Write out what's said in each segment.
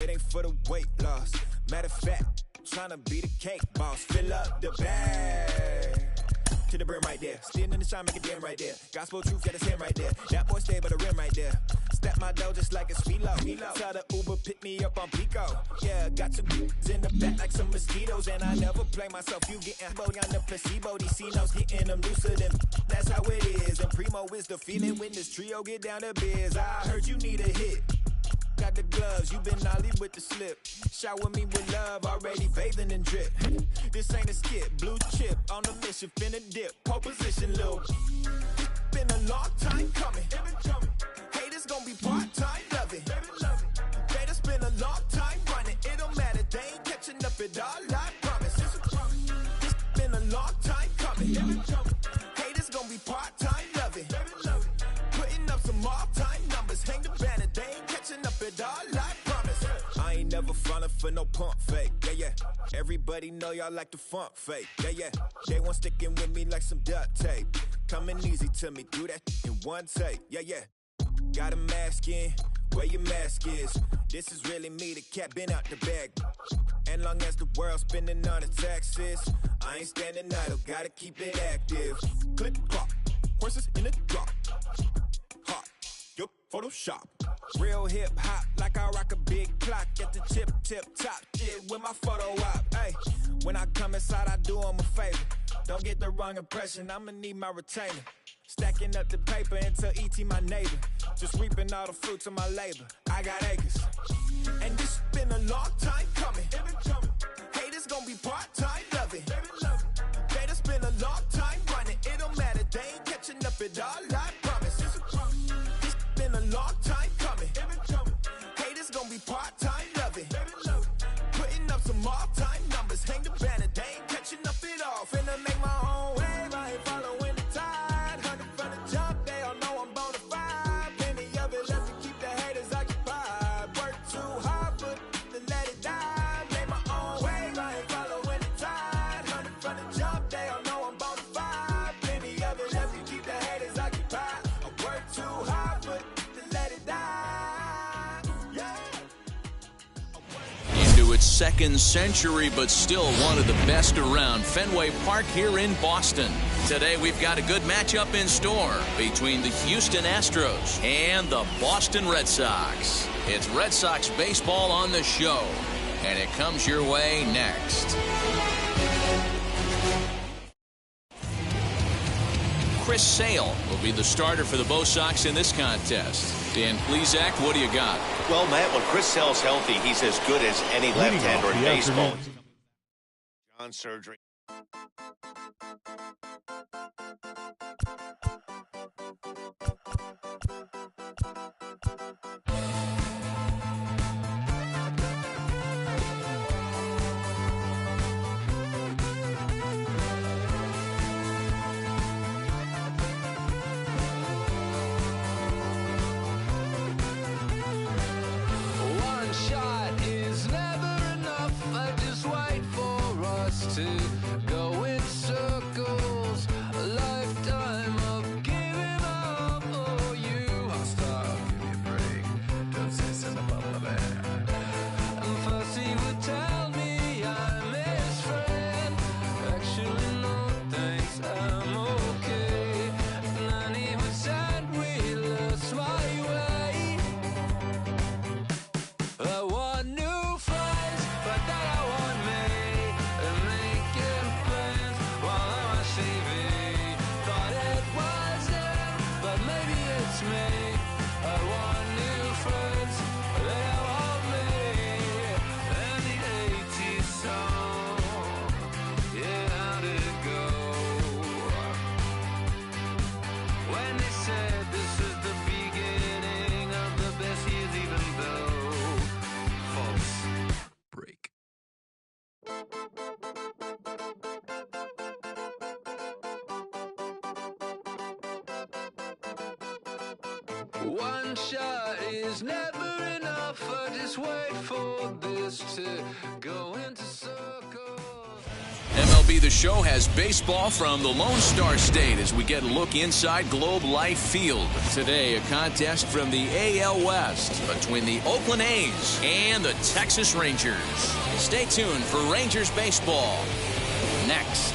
It ain't for the weight loss. Matter of fact, trying to be the cake boss. Fill up the bag to the brim right there. Still in the shine, make it dim right there. Gospel truth, got his hand right there. That boy stay by the rim right there. Step my dough just like it's philo. Tell the Uber pick me up on Pico. Yeah, got some dudes in the back like some mosquitoes. And I never play myself. You getting body on the placebo. These C-notes getting them looser than. That's how it is. And primo is the feeling when this trio get down to biz. I heard you need a hit. Got the gloves, you been ollie with the slip. Shower me with love, already bathing in drip. This ain't a skip, blue chip on the mission, finna dip. Pole position, lil'. Been a long time coming. Haters gon' be part-time, love it. Haters been a long time running. It don't matter, they ain't catching up at all, I promise. This been a long time coming. Haters gon' be part-time, love it. Putting up some all-time numbers, hang the banner, they ain't catching up at all, I promise. I ain't never falling for no pump fake, yeah. Everybody know y'all like the funk fake, yeah. They want sticking with me like some duct tape. Coming easy to me, do that in one take, yeah. Got a mask in, where your mask is. This is really me, the cat been out the bag. And long as the world's spending on the taxes, I ain't standing idle, gotta keep it active. Click, clock, horses in the drop. Hot, yup, Photoshop. Real hip hop, like I rock a big clock at the tip top. Shit with my photo op. Hey, when I come inside, I do 'em a favor. Don't get the wrong impression, I'ma need my retainer. Stacking up the paper until ET my neighbor. Just reaping all the fruits of my labor. I got acres. And this been a long time coming. Haters gon' be part-time, love it. Haters been a long time running. It don't matter, they ain't catching up at all, I promise. This been a long time coming. Haters gon' be part-time, love it. Putting up some all-time numbers. Hang the banner, they ain't catching up at all. Finna make my own wave, I ain't following the tide. 100 from the jump, they all know I'm bonafide. Plenty of it left to keep the haters occupied. Work too hard, but to let it die. Make my own wave, I ain't following the tide. 100 from the jump, they all know I'm bonafide. Plenty of it left to keep the haters occupied. I work too hard, but to let it die. Yeah. Into its second century, but still one of the best around. Fenway Park here in Boston. Today we've got a good matchup in store between the Houston Astros and the Boston Red Sox. It's Red Sox baseball on the show, and it comes your way next. Chris Sale will be the starter for the Bo Sox in this contest. Dan Plesac, what do you got? Well, Matt, when Chris Sale's healthy, he's as good as any left-hander in baseball. John surgery. One shot is never enough. I just wait for us to go in circles. A lifetime of giving up. Oh, you hostile, give me a break. Don't say something about my bad. And first he would tell me I'm his friend. Actually, no thanks, I'm okay. 90% we lost my way. I want new friends, but they don't want me. And making plans while I'm on TV. Thought it was them, but maybe it's me. I want new friends, but they don't want me. And the 80s song, yeah, how'd it go? When they said this is the beginning of the best years, even though false break. One shot is never enough. I just wait for this to go into circles. MLB MLB The Show has baseball from the Lone Star State as we get a look inside Globe Life Field. Today, a contest from the AL West between the Oakland A's and the Texas Rangers. Stay tuned for Rangers baseball next.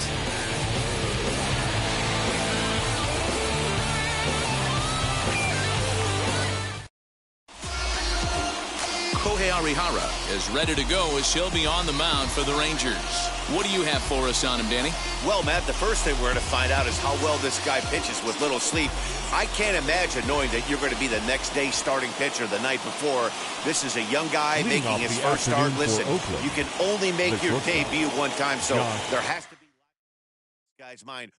Kohei Arihara is ready to go as he'll be on the mound for the Rangers. What do you have for us on him, Danny? Well, Matt, the first thing we're going to find out is how well this guy pitches with little sleep. I can't imagine knowing that you're going to be the next day starting pitcher the night before. This is a young guy making his first start. Listen, you can only make your debut one time, so there has to be this guy's mind.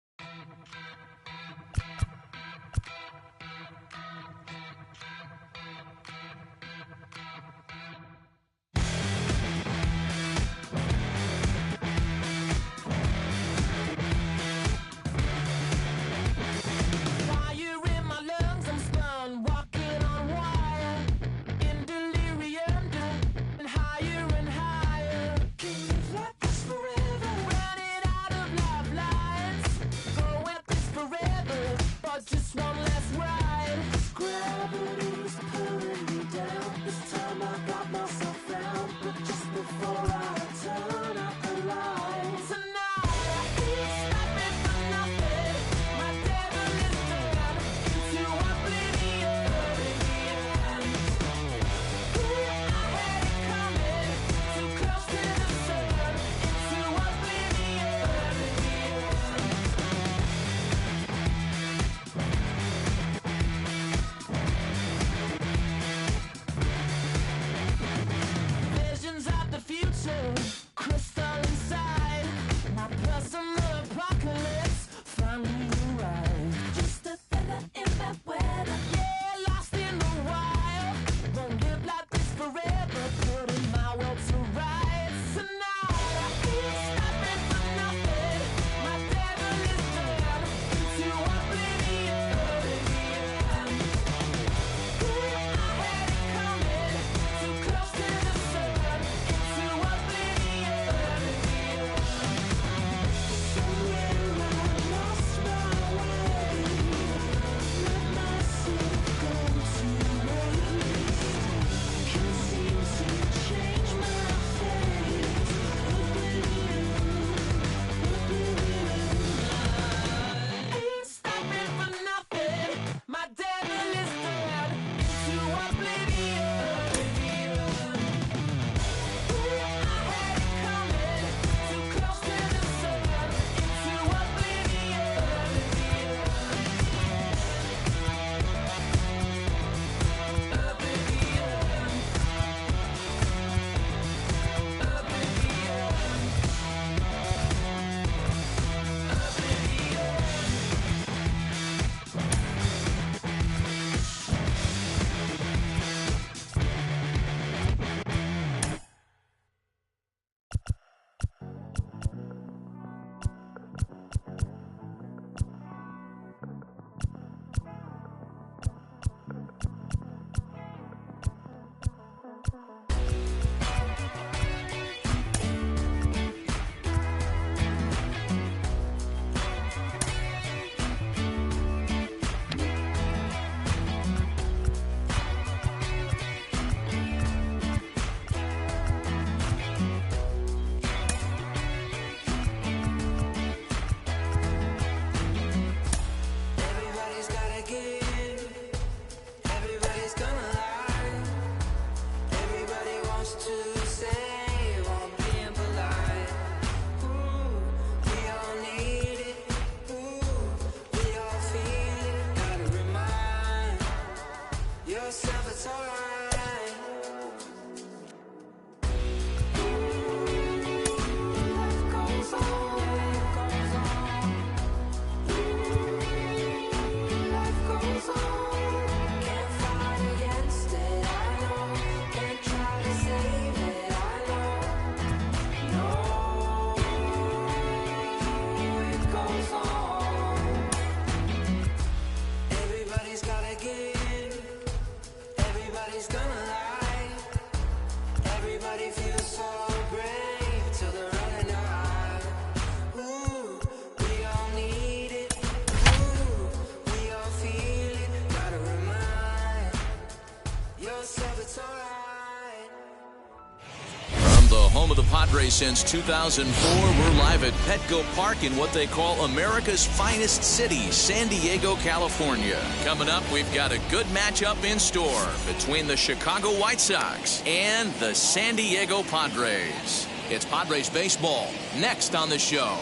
home of the Padres since 2004. We're live at Petco Park in what they call America's finest city, San Diego, California. Coming up, we've got a good matchup in store between the Chicago White Sox and the San Diego Padres. It's Padres baseball next on the show.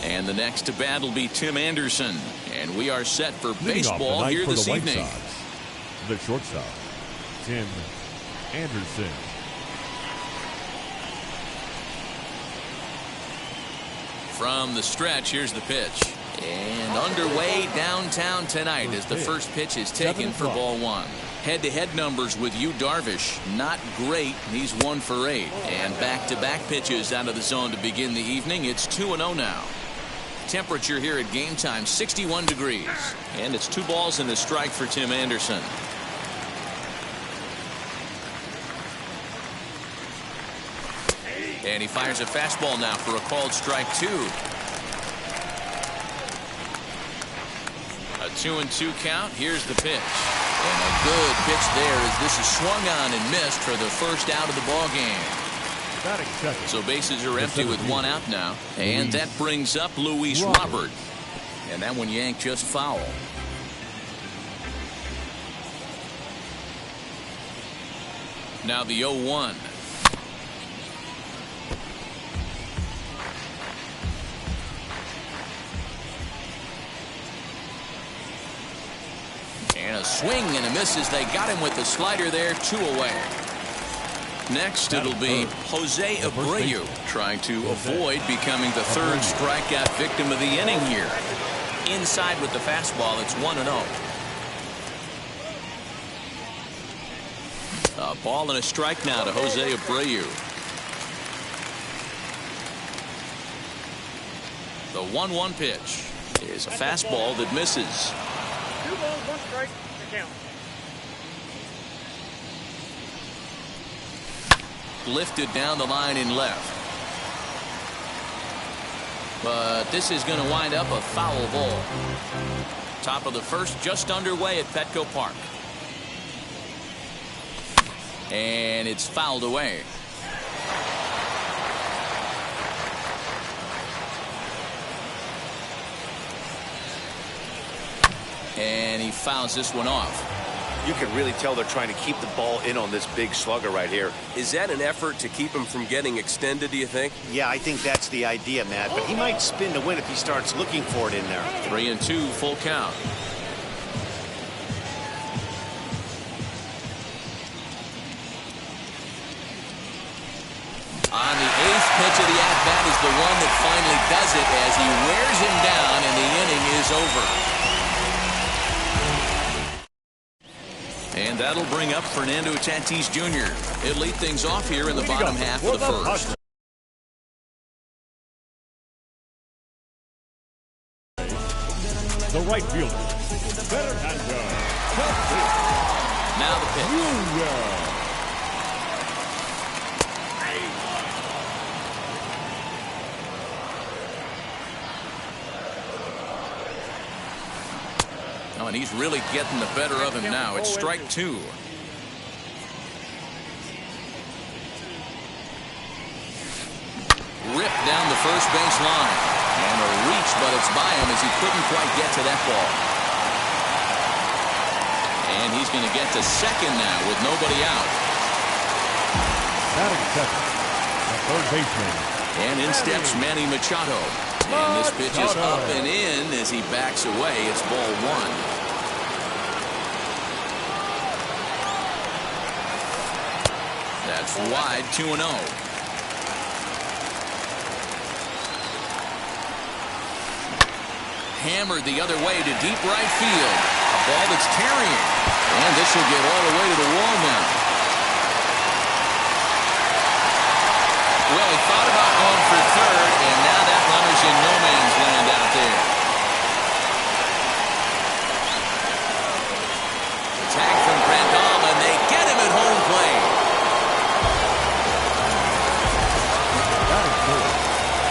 And the next to bat will be Tim Anderson. And we are set for baseball here this evening. The shortstop, Tim Anderson. From the stretch, here's the pitch. And underway downtown tonight as the first pitch is taken for ball one. Head-to-head numbers with Yu Darvish, not great. He's 1 for 8. And back-to-back pitches out of the zone to begin the evening. It's 2-0 now. Temperature here at game time, 61 degrees. And it's 2 balls and a strike for Tim Anderson. And he fires a fastball now for a called strike 2. A 2-2 count. Here's the pitch. And a good pitch there as this is swung on and missed for the first out of the ball game. So bases are empty with 1 out now. And that brings up Luis Robert. And that one yanked just foul. Now the 0-1. And a swing and a miss as they got him with the slider there. 2 away. Next, it'll be Jose Abreu trying to avoid becoming the 3rd strikeout victim of the inning here. Inside with the fastball, it's 1-0. A ball and a strike now to Jose Abreu. The 1-1 pitch is a fastball that misses. 2 balls, 1 strike, to count. Lifted down the line in left. But this is going to wind up a foul ball. Top of the first just underway at Petco Park. And it's fouled away. And he fouls this one off. You can really tell they're trying to keep the ball in on this big slugger right here. Is that an effort to keep him from getting extended, do you think? Yeah, I think that's the idea, Matt. But he might spin to win if he starts looking for it in there. 3-2, full count. On the 8th pitch of the at-bat is the one that finally does it as he wears him down and the inning is over. And that'll bring up Fernando Tatis Jr. He'll lead things off here in the bottom half of the first. The right fielder, Fernando. Now the pitch. Oh, and he's really getting the better of him now. It's strike 2. Ripped down the first base line. And a reach, but it's by him as he couldn't quite get to that ball. And he's going to get to second now with nobody out. Batting second, the third baseman. And in steps Manny Machado. And this pitch is up and in as he backs away. It's ball 1. That's wide, 2-0. Hammered the other way to deep right field. A ball that's carrying. And this will get all the way to the wall now. Well, he thought about going for third, and now that runner's in no man's land out there. Tag from Grandal, and they get him at home plate. Batting third,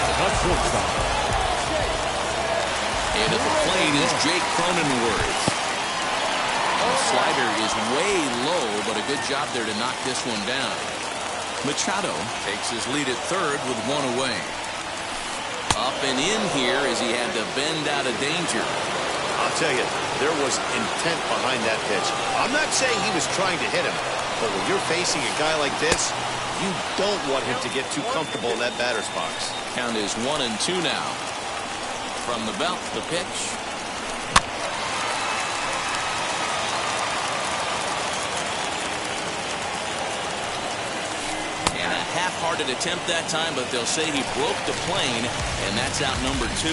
the shortstop. And at the plate is Jake Cronenworth. The slider is way low, good job there to knock this one down. Machado takes his lead at third with one away. Up and in here as he had to bend out of danger. I'll tell you, there was intent behind that pitch. I'm not saying he was trying to hit him, but when you're facing a guy like this, you don't want him to get too comfortable in that batter's box. Count is 1-2 now. From the belt, the pitch. And a half-hearted attempt that time, but they'll say he broke the plane, and that's out number 2.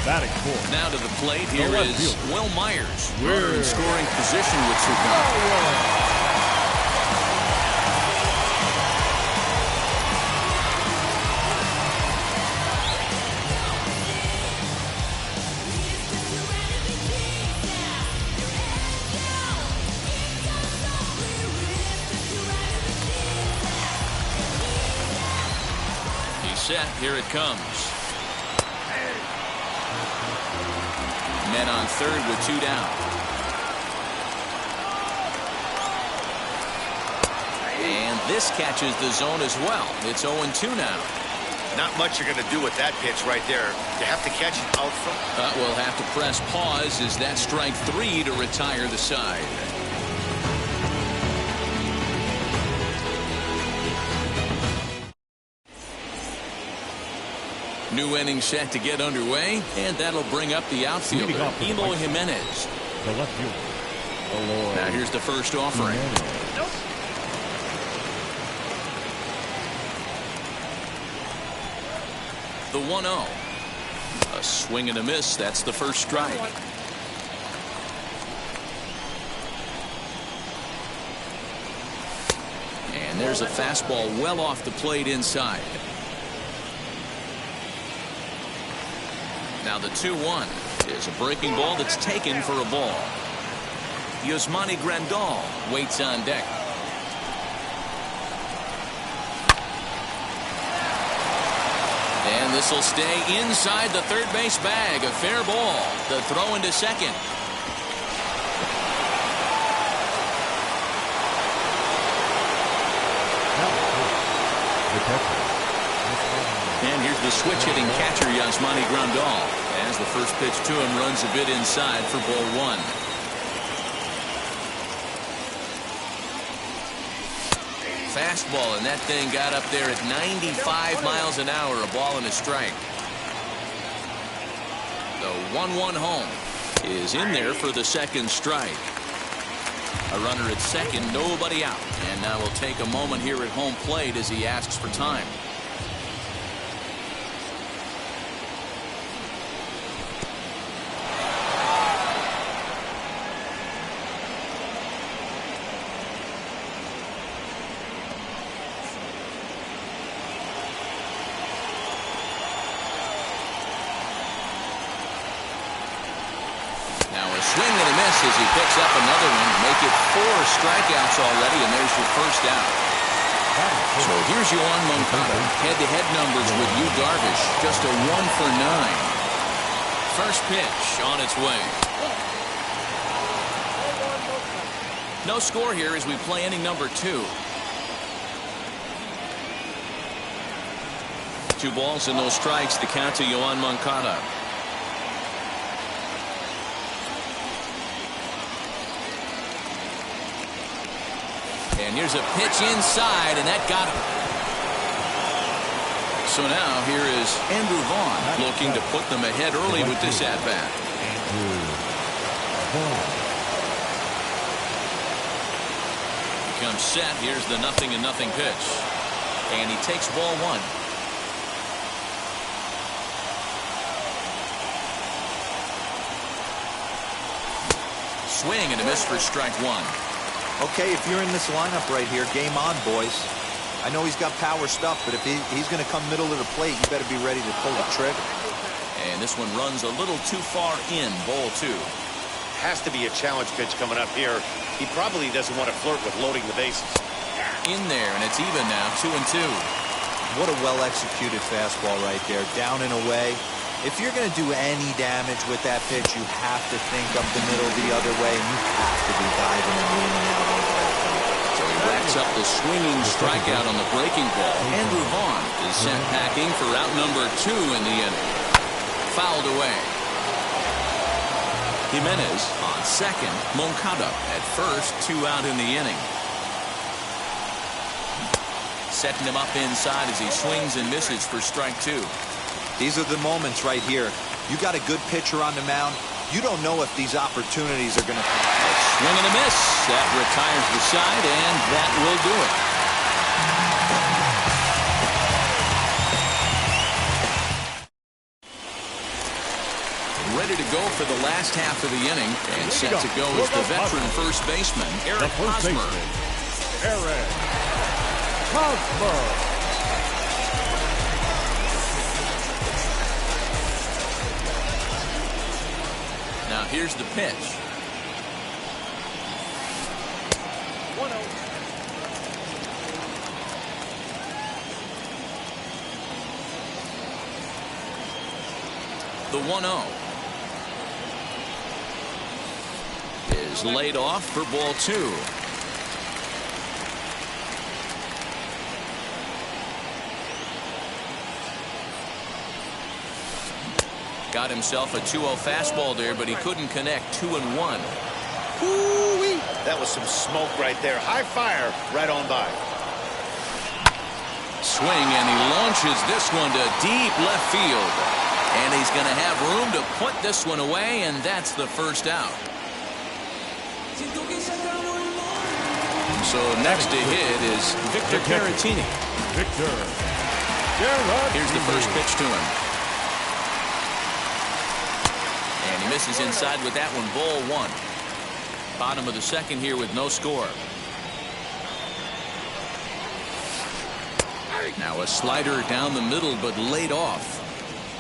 Batting fourth. Now to the plate, here left is fielder. Will Myers. Runner in scoring position with Cigar. He's set. Here it comes. Men on third with 2 down. And this catches the zone as well. It's 0-2 now. Not much you're going to do with that pitch right there. You have to catch it out front. We'll have to press pause as that strike 3 to retire the side. New inning set to get underway, and that'll bring up the outfielder, Eloy Jimenez. The left fielder. Now here's the first offering. The 1-0. A swing and a miss. That's the first strike. And there's a fastball well off the plate inside. Now the 2-1 is a breaking ball that's taken for a ball. Yasmani Grandal waits on deck. And this will stay inside the third base bag. A fair ball. The throw into second. And here's the switch-hitting catcher, Yasmani Grandal, as the first pitch to him runs a bit inside for ball 1. Fastball, and that thing got up there at 95 miles an hour, a ball and a strike. The 1-1 home is in there for the second strike. A runner at second, nobody out. And now we'll take a moment here at home plate as he asks for time. Swing and a miss as he picks up another one. Make it 4 strikeouts already, and there's your first out. So here's Yoan Moncada. Head-to-head numbers with Yu Darvish. Just a 1 for 9. First pitch on its way. No score here as we play inning number 2. 2 balls and no strikes. The count to Yoan Moncada. And here's a pitch inside, and that got him. So now here is Andrew Vaughn looking to put them ahead early with this at-bat. Comes set. Here's the 0-0 pitch. And he takes ball 1. Swing and a miss for strike 1. Okay, if you're in this lineup right here, game on, boys. I know he's got power stuff, but if he's going to come middle of the plate, you better be ready to pull the trigger. And this one runs a little too far in, ball 2. Has to be a challenge pitch coming up here. He probably doesn't want to flirt with loading the bases. In there, and it's even now, 2-2. What a well-executed fastball right there, down and away. If you're going to do any damage with that pitch, you have to think up the middle the other way, and you have to be diving and leaning out over that thing. picks up the swinging strikeout on the breaking ball. Andrew Vaughn is sent packing for out number 2 in the inning. Fouled away. Jimenez on second. Moncada at first. 2 out in the inning. Setting him up inside as he swings and misses for strike 2. These are the moments right here. You got a good pitcher on the mound. You don't know if these opportunities are going to come. Swing and a miss. That retires the side, and that will do it. Ready to go for the last half of the inning, and set to go is the veteran first baseman, Eric Hosmer. Eric Hosmer. Now here's the pitch. 1-0. The 1-0 is laid off for ball 2. Got himself a 2-0 fastball there, but he couldn't connect. 2-1. Ooh-wee. That was some smoke right there. High fire right on by. Swing, and he launches this one to deep left field. And he's going to have room to put this one away, and that's the first out. So next to hit is Victor Caratini. Here's the first pitch to him. And he misses inside with that one. Ball 1. Bottom of the second here with no score. Now a slider down the middle, but laid off.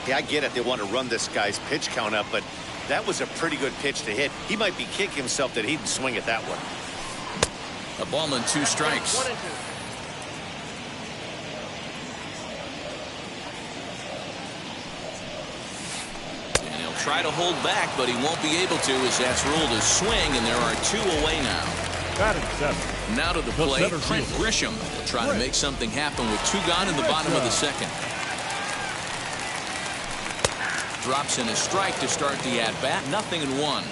Yeah, I get it. They want to run this guy's pitch count up, but that was a pretty good pitch to hit. He might be kicking himself that he didn't swing at that one. A ball and 2 strikes. 1-2. And he'll try to hold back, but he won't be able to, as that's ruled a swing, and there are 2 away now. Batting 7. Now to the plate, Trent Grisham will try to make something happen with 2 gone in the bottom of the second. Drops in a strike to start the at-bat. 0-1.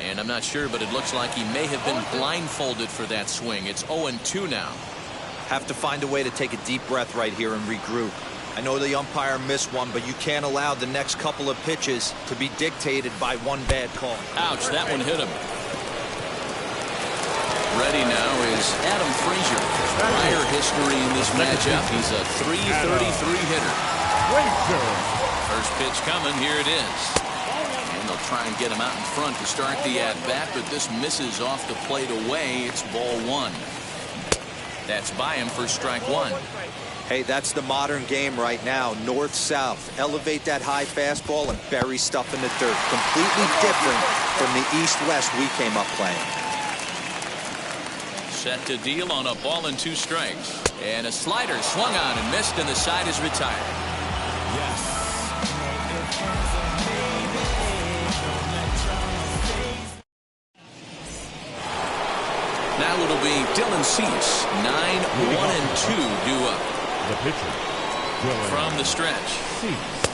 And I'm not sure, but it looks like he may have been blindfolded for that swing. It's 0-2 now. Have to find a way to take a deep breath right here and regroup. I know the umpire missed one, but you can't allow the next couple of pitches to be dictated by one bad call. Ouch, that one hit him. Ready now is Adam Frazier. Prior history in this matchup, he's a .333 hitter. First pitch coming, here it is. And they'll try and get him out in front to start the at-bat, but this misses off the plate away. It's ball 1. That's by him for strike 1. Hey, that's the modern game right now. North-south. Elevate that high fastball and bury stuff in the dirt. Completely different from the east-west we came up playing. Set to deal on a ball and 2 strikes. And a slider swung on and missed, and the side is retired. Now it'll be Dylan Cease. 9-1-2 due up. The pitcher, Dylan from the stretch. Cease.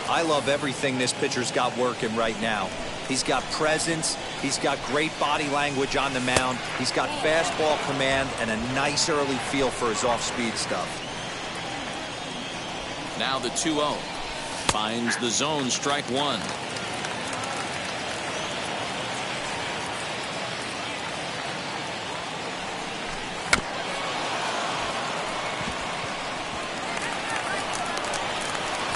I love everything this pitcher's got working right now. He's got presence. He's got great body language on the mound. He's got fastball command and a nice early feel for his off-speed stuff. Now the 2-0. Finds the zone, strike 1.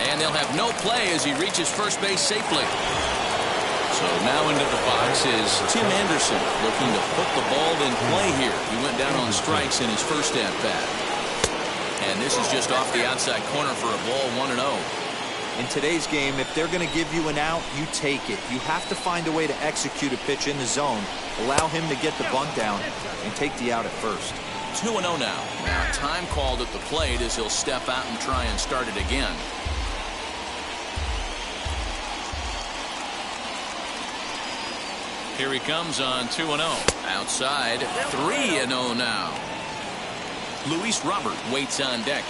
And they'll have no play as he reaches first base safely. So now into the box is Tim Anderson, looking to put the ball in play here. He went down on strikes in his first at-bat. And this is just off the outside corner for a ball, 1-0. In today's game, if they're going to give you an out, you take it. You have to find a way to execute a pitch in the zone, allow him to get the bunt down, and take the out at first. 2-0 now. Now time called at the plate as he'll step out and try and start it again. Here he comes on 2-0. Outside, 3-0 now. Luis Robert waits on deck.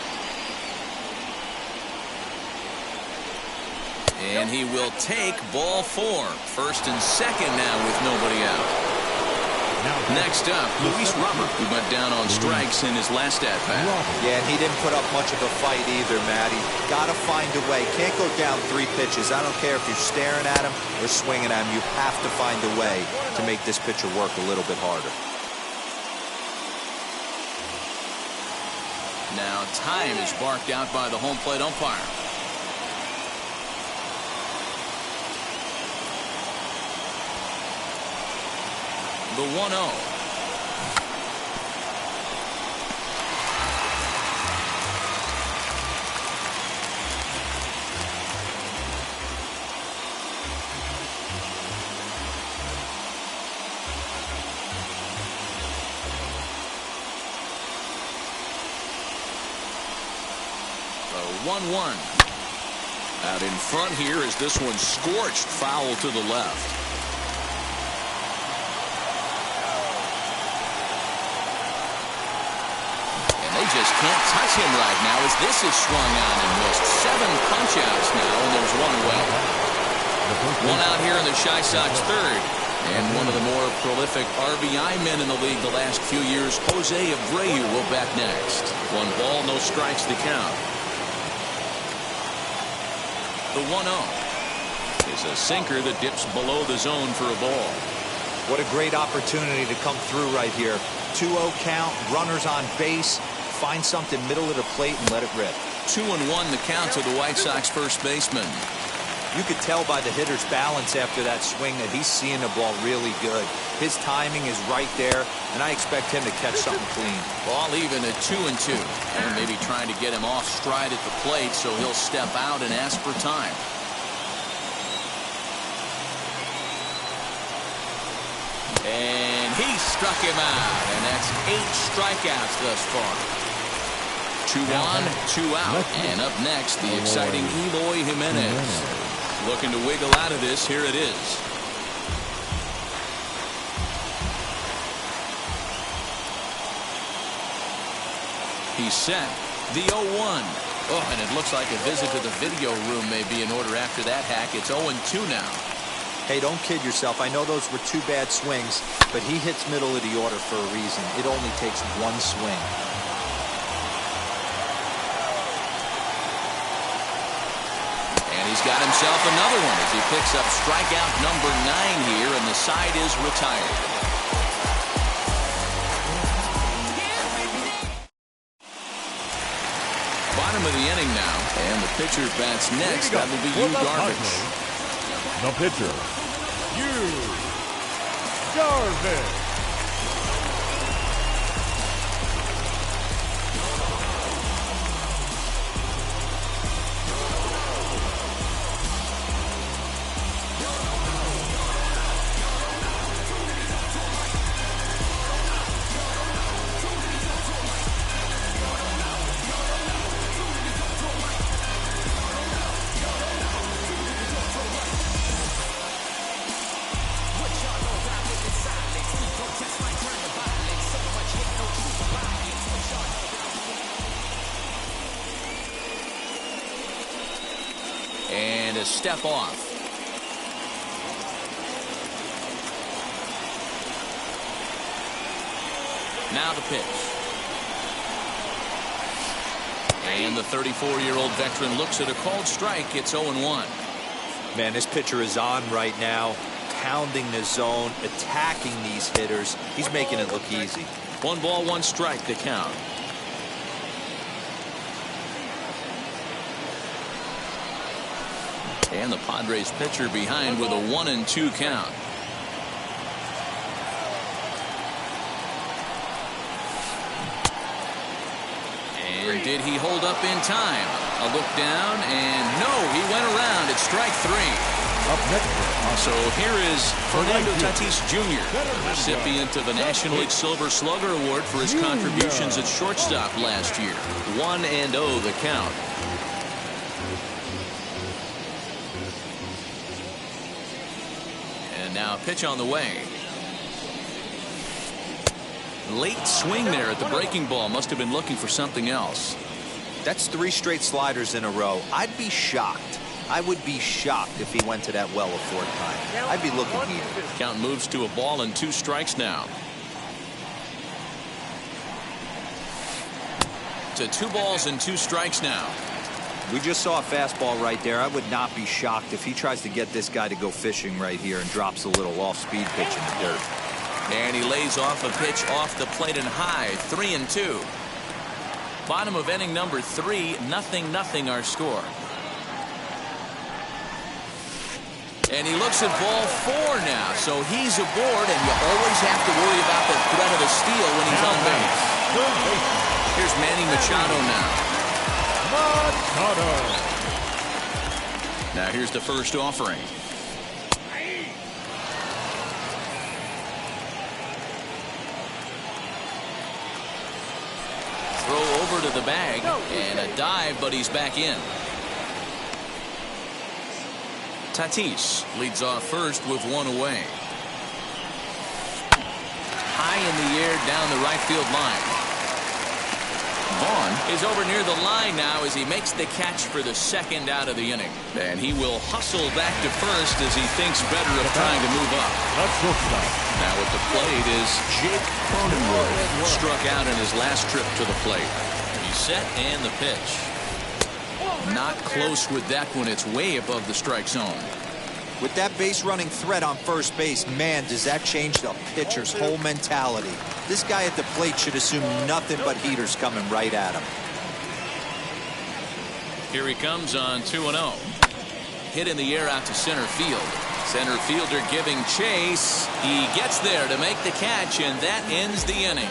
And he will take ball 4. First and second now with nobody out. Next up, Luis Robert, who went down on strikes in his last at-bat. Yeah, and he didn't put up much of a fight either, Matty. Got to find a way. Can't go down 3 pitches. I don't care if you're staring at him or swinging at him. You have to find a way to make this pitcher work a little bit harder. Now time is barked out by the home plate umpire. The 1-0. The 1-1. Out in front here is this one scorched foul to the left. Just can't touch him right now as this is swung on and missed. 7 punch-outs now, and there's 1 away. 1 out here in the Chi Sox third. And one of the more prolific RBI men in the league the last few years, Jose Abreu, will bat next. 1 ball, no strikes to count. The 1-0 is a sinker that dips below the zone for a ball. What a great opportunity to come through right here. 2-0 count, runners on base. Find something middle of the plate and let it rip. 2-1 the count to the White Sox first baseman. You could tell by the hitter's balance after that swing that he's seeing the ball really good. His timing is right there, and I expect him to catch something clean. Ball even at 2-2. And maybe trying to get him off stride at the plate so he'll step out and ask for time. And he struck him out, and that's 8 strikeouts thus far. 2 on, 2 out. And up next, the exciting Eloy Jimenez. Looking to wiggle out of this. Here it is. He's set. The 0-1. Oh, and it looks like a visit to the video room may be in order after that hack. It's 0-2 now. Hey, don't kid yourself. I know those were 2 bad swings, but he hits middle of the order for a reason. It only takes 1 swing. And he's got himself another one as he picks up strikeout number 9 here, and the side is retired. Bottom of the inning now, and the pitcher bats next. That will be Yu Darvish. The pitcher, Yu Darvish. And a step off. Now the pitch. And the 34-year-old veteran looks at a called strike. It's 0-1. Man, this pitcher is on right now, pounding the zone, attacking these hitters. He's making it look easy. 1 ball, 1 strike to count. And the Padres pitcher behind with a 1-2 count. And did he hold up in time? A look down, and no, he went around at strike 3. Up next. So here is Fernando Tatis Jr., recipient of the National League Silver Slugger Award for his contributions at shortstop last year. 1-0 the count. And now a pitch on the way. Late swing there at the breaking ball. Must have been looking for something else. That's 3 straight sliders in a row. I'd be shocked. I would be shocked if he went to that well a 4th time. I'd be looking here. Count moves to a ball and 2 strikes now. To 2 balls and 2 strikes now. We just saw a fastball right there. I would not be shocked if he tries to get this guy to go fishing right here and drops a little off-speed pitch in the dirt. And he lays off a pitch off the plate and high. 3-2. Bottom of inning number 3. 0-0 our score. And he looks at ball 4 now. So he's aboard, and you always have to worry about the threat of a steal when he's on base. Here's Manny Machado now. Now here's the first offering. Throw over to the bag and a dive, but he's back in. Tatis leads off first with 1 away. High in the air down the right field line. Vaughn is over near the line now as he makes the catch for the 2nd out of the inning. And he will hustle back to first as he thinks better of trying to move up. Now at the plate is Jake Cronenworth. Struck out in his last trip to the plate. He's set and the pitch. Not close with that one. It's way above the strike zone. With that base running threat on first base, man, does that change the pitcher's whole mentality. This guy at the plate should assume nothing but heaters coming right at him. Here he comes on 2-0. Hit in the air out to center field. Center fielder giving chase. He gets there to make the catch, and that ends the inning.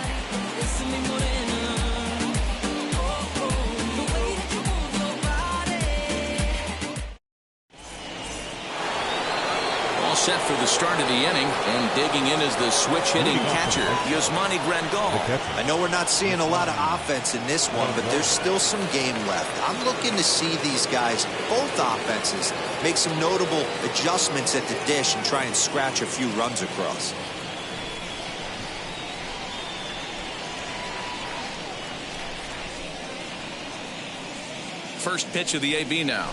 Set for the start of the inning, and digging in is the switch-hitting catcher, Yasmani Grandal. I know we're not seeing a lot of offense in this one, but there's still some game left. I'm looking to see these guys, both offenses, make some notable adjustments at the dish and try and scratch a few runs across. First pitch of the AB now.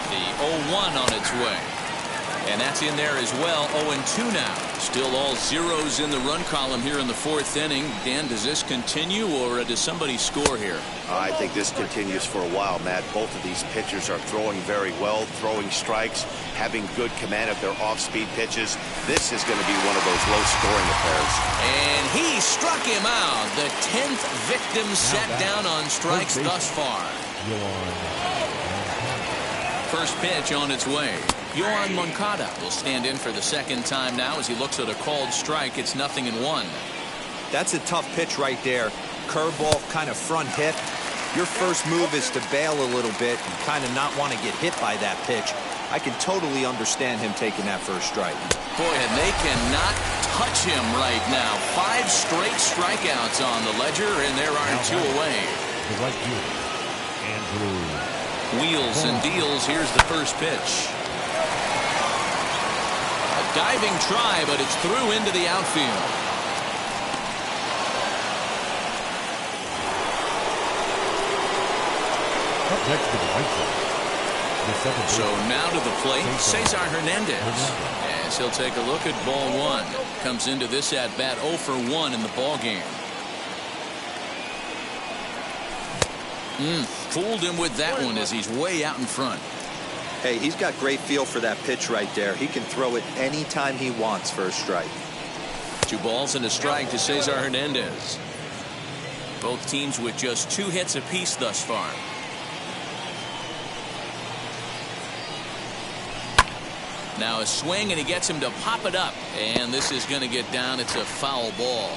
The 0-1 on its way. And that's in there as well. 0-2 now. Still all zeros in the run column here in the 4th inning. Dan, does this continue, or does somebody score here? I think this continues for a while, Matt. Both of these pitchers are throwing very well, throwing strikes, having good command of their off-speed pitches. This is going to be one of those low-scoring affairs. And he struck him out. The 10th victim set down on strikes thus far. First pitch on its way. Yohan Moncada will stand in for the 2nd time now as he looks at a called strike. It's 0-1. That's a tough pitch right there. Curveball, kind of front hit. Your first move is to bail a little bit and kind of not want to get hit by that pitch. I can totally understand him taking that first strike. Boy, and they cannot touch him right now. 5 straight strikeouts on the ledger, and there are 2 away. The right fielder, Andrew. Wheels and deals. Here's the first pitch. A diving try, but it's through into the outfield. Up next to the right side. So now to the plate, Cesar Hernandez. As he'll take a look at ball 1. Comes into this at-bat 0 for 1 in the ball game. Fooled him with that one as he's way out in front. Hey, he's got great feel for that pitch right there. He can throw it anytime he wants for a strike. 2 balls and a strike to Cesar Hernandez. Both teams with just 2 hits apiece thus far. Now a swing, and he gets him to pop it up. And this is going to get down. It's a foul ball.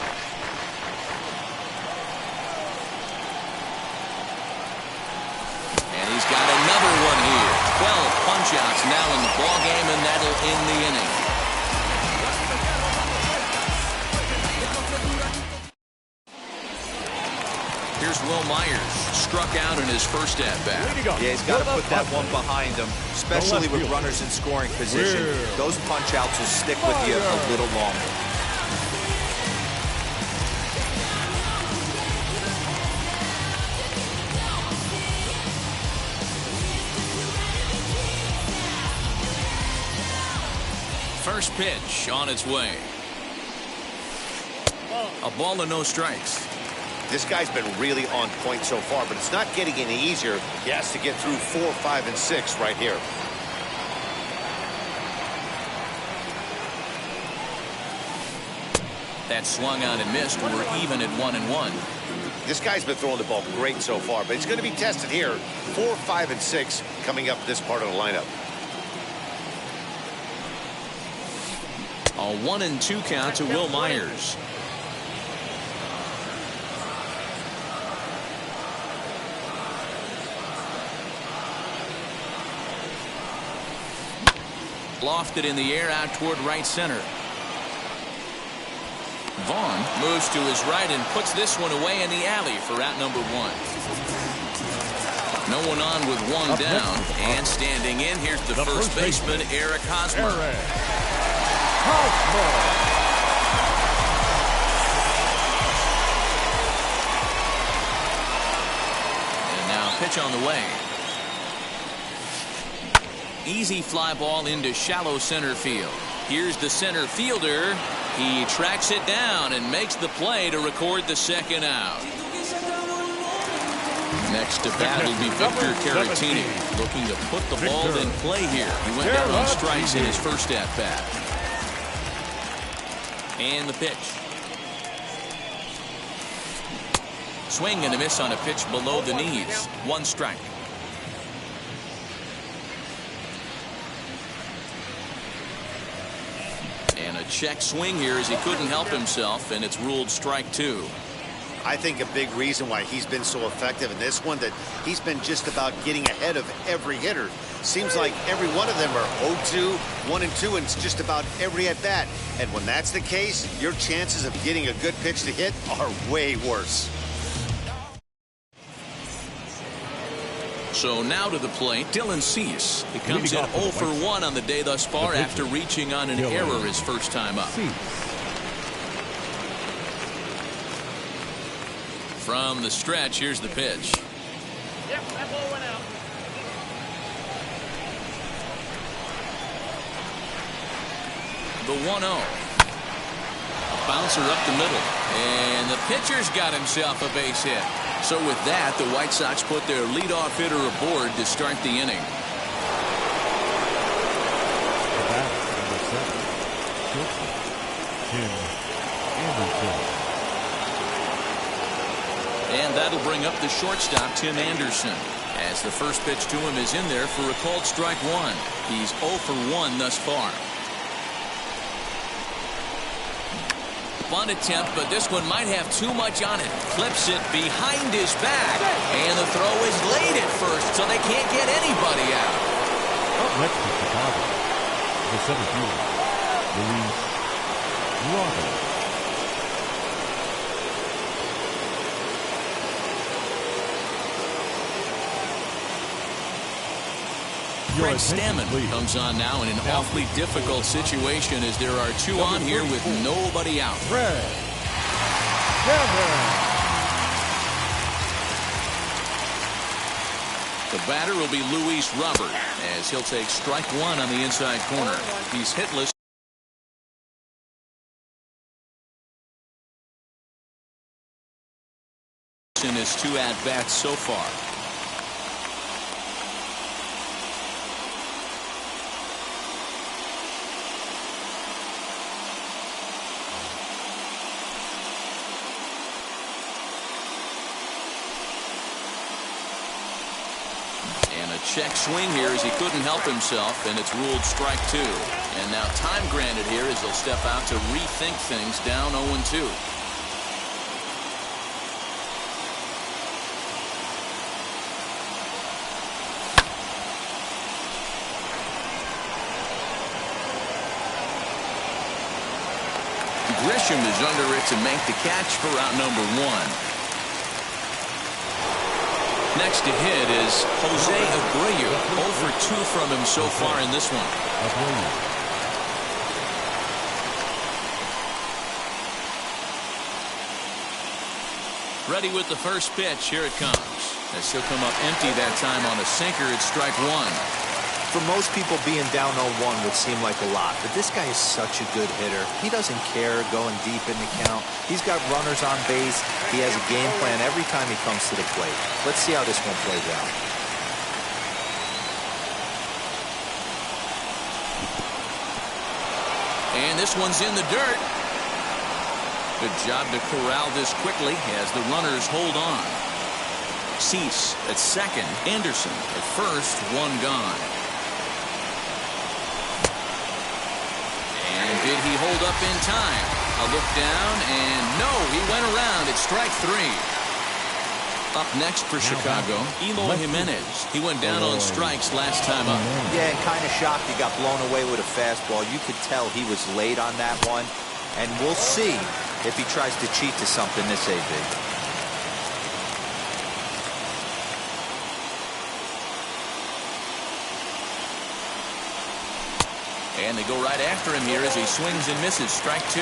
And he's got another one here. 12 punch-outs now in the ball game, and that'll end the inning. Here's Will Myers, struck out in his first at-bat. Yeah, he's got to put that one behind him, especially with runners in scoring position. Those punch-outs will stick with you a little longer. First pitch on its way. A ball and no strikes. This guy's been really on point so far, but it's not getting any easier. He has to get through 4, 5, and 6 right here. That swung out and missed. We're even at 1-1. This guy's been throwing the ball great so far, but it's going to be tested here. 4, 5, and 6 coming up this part of the lineup. A 1-2 count to Will Myers. Lofted in the air out toward right center. Vaughn moves to his right and puts this one away in the alley for out number 1. No one on with one down. And standing in, here's the first baseman, Eric Hosmer. And now pitch on the way. Easy fly ball into shallow center field. Here's the center fielder. He tracks it down and makes the play to record the second out. Next to bat will be Victor Caratini, looking to put the ball in play here. He went down on strikes in his first at bat. And the pitch. Swing and a miss on a pitch below the knees. 1 strike. And a check swing here as he couldn't help himself, and it's ruled strike 2. I think a big reason why he's been so effective in this one, that he's been just about getting ahead of every hitter. Seems like every one of them are 0-2, 1-2, and it's just about every at bat. And when that's the case, your chances of getting a good pitch to hit are way worse. So now to the plate, Dylan Cease. He comes in 0 for 1 on the day thus far after reaching on an error his first time up. From the stretch, here's the pitch. Yep, that ball went out. The 1-0. Bouncer up the middle. And the pitcher's got himself a base hit. So with that, the White Sox put their leadoff hitter aboard to start the inning. And that'll bring up the shortstop, Tim Anderson, as the first pitch to him is in there for a called strike 1. He's 0 for 1 thus far. Bunt attempt, but this one might have too much on it. Clips it behind his back, and the throw is late at first, so they can't get anybody out. Up next is Chicago. The center fielder, Luis Robert. Frank Stammen comes on now in an awfully difficult situation as there are 2 on here with nobody out. The batter will be Luis Robert as he'll take strike 1 on the inside corner. He's hitless in his 2 at-bats so far. Check swing here as he couldn't help himself, and it's ruled strike 2. And now time granted here as he'll step out to rethink things down 0-2. Grisham is under it to make the catch for out number 1. Next to hit is Jose Abreu. 0 for 2 from him so far in this one. Ready with the first pitch. Here it comes. As he'll come up empty that time on a sinker. It's strike one. For most people, being down 0-1 would seem like a lot, but this guy is such a good hitter. He doesn't care going deep in the count. He's got runners on base. He has a game plan every time he comes to the plate. Let's see how this one plays out. And this one's in the dirt. Good job to corral this quickly as the runners hold on. Cease at second. Anderson at first. One gone. And did he hold up in time? A look down, and no, he went around. It's strike three. Up next for Chicago, Eloy Jimenez. He went down on strikes last time up. Yeah, and kind of shocked he got blown away with a fastball. You could tell he was late on that one. And we'll see if he tries to cheat to something this AB. And they go right after him here as he swings and misses. Strike two.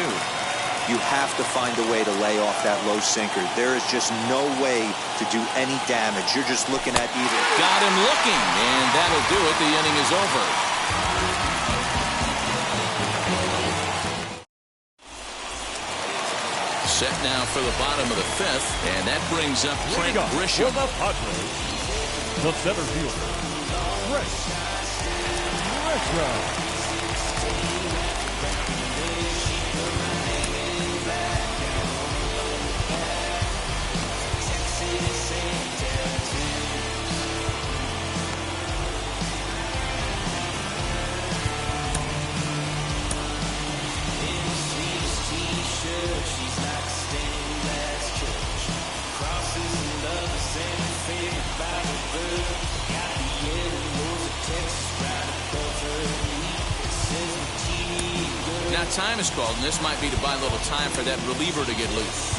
You have to find a way to lay off that low sinker. There is just no way to do any damage. You're just looking at either. Got him looking, and that'll do it. The inning is over. Set now for the bottom of the fifth, and that brings up Trent Grisham. For the Padres, the center fielder, Trent Grisham. Now time is called, and this might be to buy a little time for that reliever to get loose.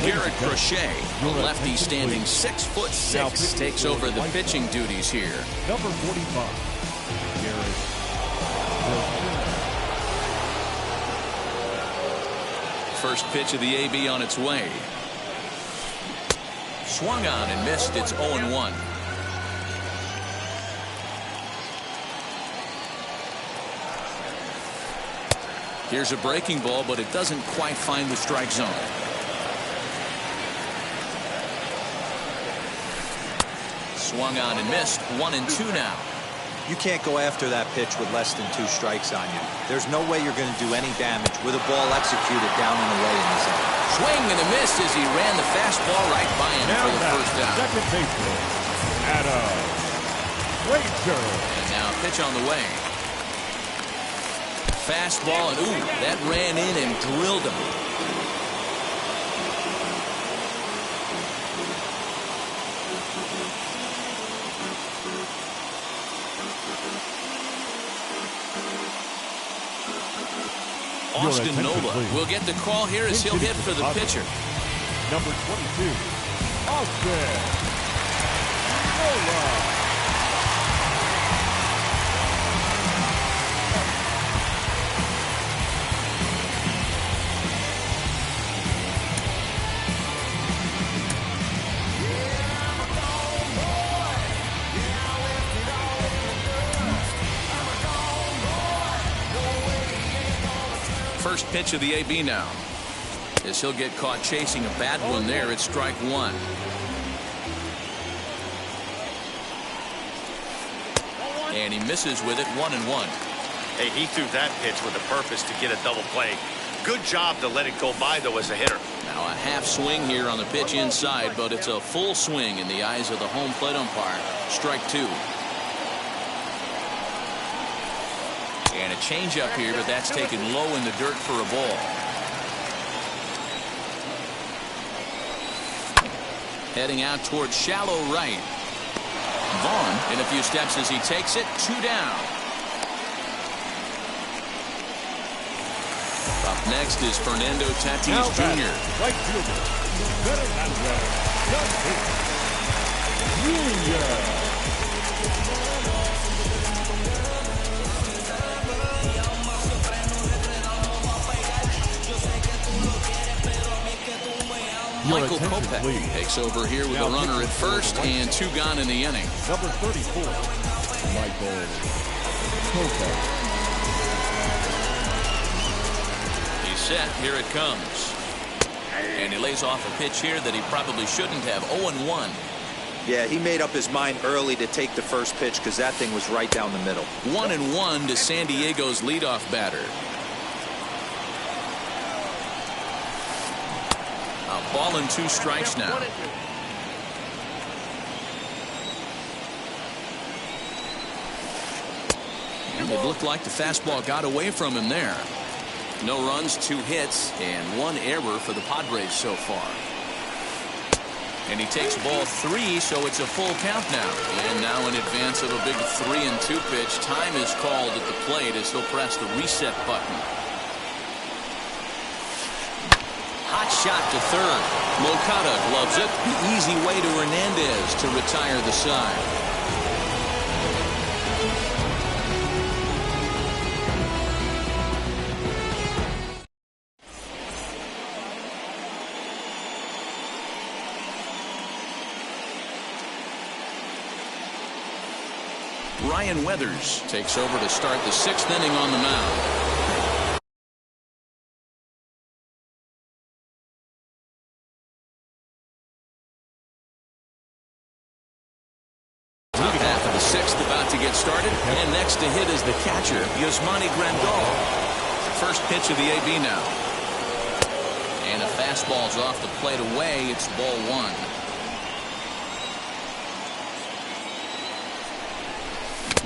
Garrett Crochet, a lefty standing 6'6", takes over the pitching duties here. Number 45, Garrett Crochet. First pitch of the AB on its way. Swung on and missed. It's 0-1. Here's a breaking ball, but it doesn't quite find the strike zone. Swung on and missed. 1-2 now. You can't go after that pitch with less than 2 strikes on you. There's no way you're going to do any damage with a ball executed down and away in the zone. Swing and a miss as he ran the fastball right by him for the first down. Second baseman, Adam Frazier. And now pitch on the way. Fastball, and ooh, that ran in and drilled him. Austin Nola will get the call here as he'll hit for the pitcher. Number 22, Austin Nola. First pitch of the AB now, as he'll get caught chasing a bad one there. It's strike one. And he misses with it. 1-1. Hey, he threw that pitch with a purpose to get a double play. Good job to let it go by, though, as a hitter. Now a half swing here on the pitch inside, but it's a full swing in the eyes of the home plate umpire. Strike two. And a changeup here, but that's taken low in the dirt for a ball. Heading out towards shallow right. Vaughn in a few steps as he takes it. 2 down. Up next is Fernando Tatis Now Jr. right fielder, Fernando Tatis Jr. Michael Kopech takes over here with a runner at first and 2 gone in the inning. Number 34, Michael Kopech. He's set. Here it comes. And he lays off a pitch here that he probably shouldn't have. 0-1. Yeah, he made up his mind early to take the first pitch because that thing was right down the middle. 1-1 to San Diego's leadoff batter. A ball and 2 strikes now. And it looked like the fastball got away from him there. No runs, 2 hits, and 1 error for the Padres so far. And he takes ball 3, so it's a full count now. And now in advance of a big 3-2 pitch, time is called at the plate as he'll press the reset button. Hot shot to third. Moncada gloves it. The easy way to Hernandez to retire the side. Ryan Weathers takes over to start the 6th inning on the mound. Top half of the 6th about to get started, and next to hit is the catcher, Yasmani Grandal. First pitch of the AB now. And a fastball's off the plate away. It's ball 1.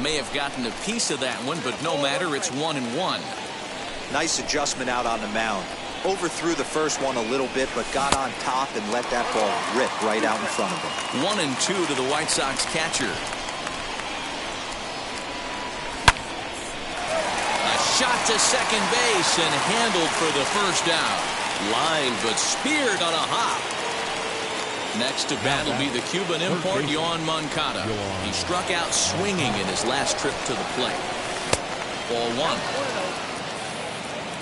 May have gotten a piece of that one, but no matter, it's 1-1. Nice adjustment out on the mound. Overthrew the first one a little bit, but got on top and let that ball rip right out in front of him. 1-2 to the White Sox catcher. A shot to second base and handled for the first out. Line, but speared on a hop. Next to bat will be the Cuban import, Yoan Moncada. He struck out swinging in his last trip to the plate. Ball 1.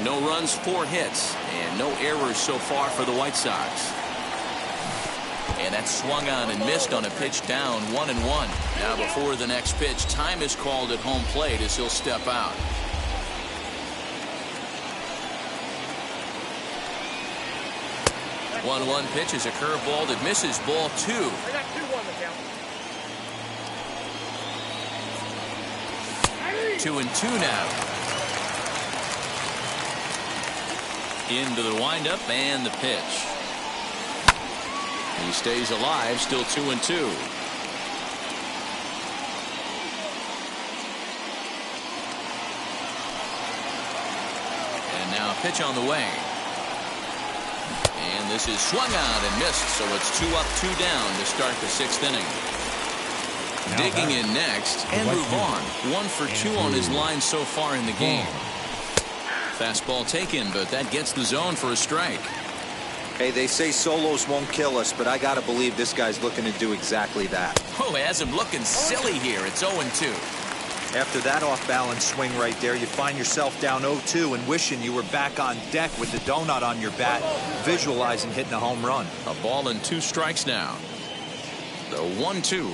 No runs, 4 hits, and no errors so far for the White Sox. And that swung on and missed on a pitch down, 1-1. Now before the next pitch, time is called at home plate as he'll step out. One pitch is a curveball that misses, ball 2. I got 2-1 the count. 2-2 now. Into the windup and the pitch. He stays alive, still 2-2. And now a pitch on the way. And this is swung on and missed, so it's 2 up, 2 down to start the 6th inning. Digging in next, Andrew Vaughn. 1 for 2 on his line so far in the game. Fastball taken, but that gets the zone for a strike. Hey, they say solos won't kill us, but I got to believe this guy's looking to do exactly that. Oh, has him looking silly here. It's 0-2. After that off-balance swing right there, you find yourself down 0-2 and wishing you were back on deck with the donut on your bat, visualizing hitting a home run. A ball and 2 strikes now. The 1-2.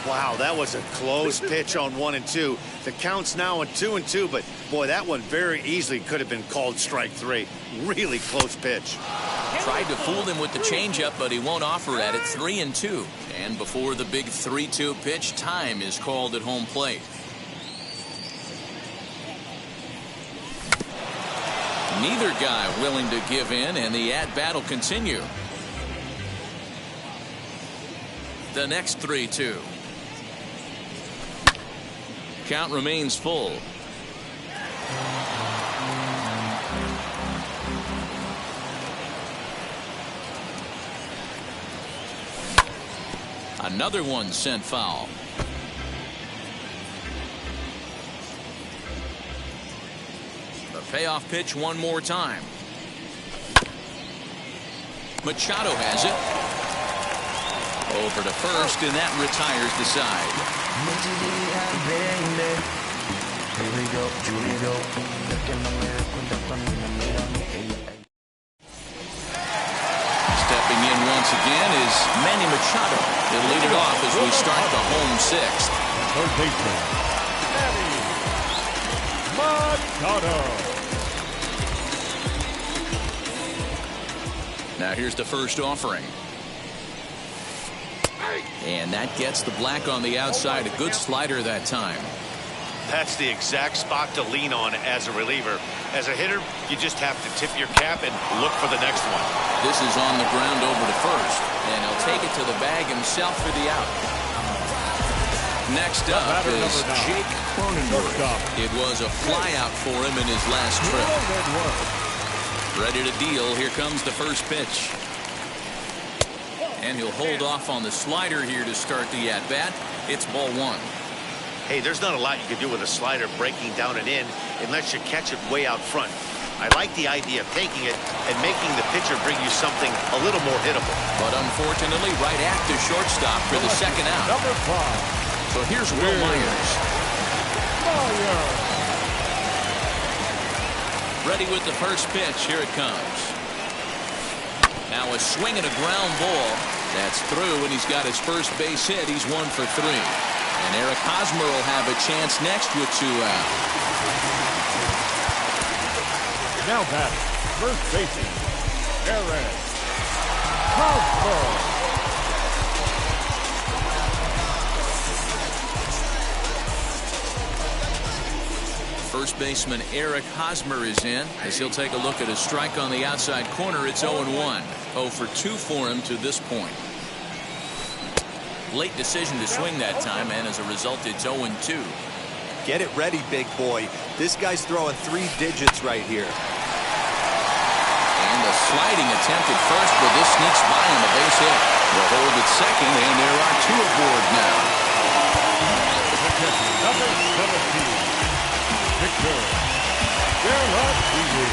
Wow, that was a close pitch on 1-2. The count's now on 2-2, but boy, that one very easily could have been called strike 3. Really close pitch. Tried to fool him with the changeup, but he won't offer at it. 3-2. And before the big 3-2 pitch, time is called at home plate. Neither guy willing to give in, and the at-bat will continue. The next 3-2. Count remains full. Another one sent foul. Payoff pitch one more time. Machado has it. Over to first, and that retires the side. Stepping in once again is Manny Machado. He'll lead it off as we start the home sixth. Third baseman, Manny Machado. Now here's the first offering. And that gets the black on the outside. A good slider that time. That's the exact spot to lean on as a reliever. As a hitter, you just have to tip your cap and look for the next one. This is on the ground over to first. And he'll take it to the bag himself for the out. Next up is Jake Cronenworth. It was a flyout for him in his last trip. Ready to deal. Here comes the first pitch. And he'll hold off on the slider here to start the at-bat. It's ball one. Hey, there's not a lot you can do with a slider breaking down and in unless you catch it way out front. I like the idea of taking it and making the pitcher bring you something a little more hittable. But unfortunately, right at the shortstop for the second out. Number 5. So here's Will Myers. Ready with the first pitch. Here it comes. Now a swing and a ground ball. That's through, and he's got his first base hit. He's 1 for 3. And Eric Hosmer will have a chance next with 2 out. Now batting, first baseman, Eric Hosmer. First baseman Eric Hosmer is in as he'll take a look at a strike on the outside corner. It's 0-1. 0 for 2 for him to this point. Late decision to swing that time, and as a result, it's 0-2. Get it ready, big boy. This guy's throwing 3 digits right here. And a sliding attempt at first, but this sneaks by him, a base hit. The hold at second, and there are 2 aboard now. Number 17. Victor Caratini.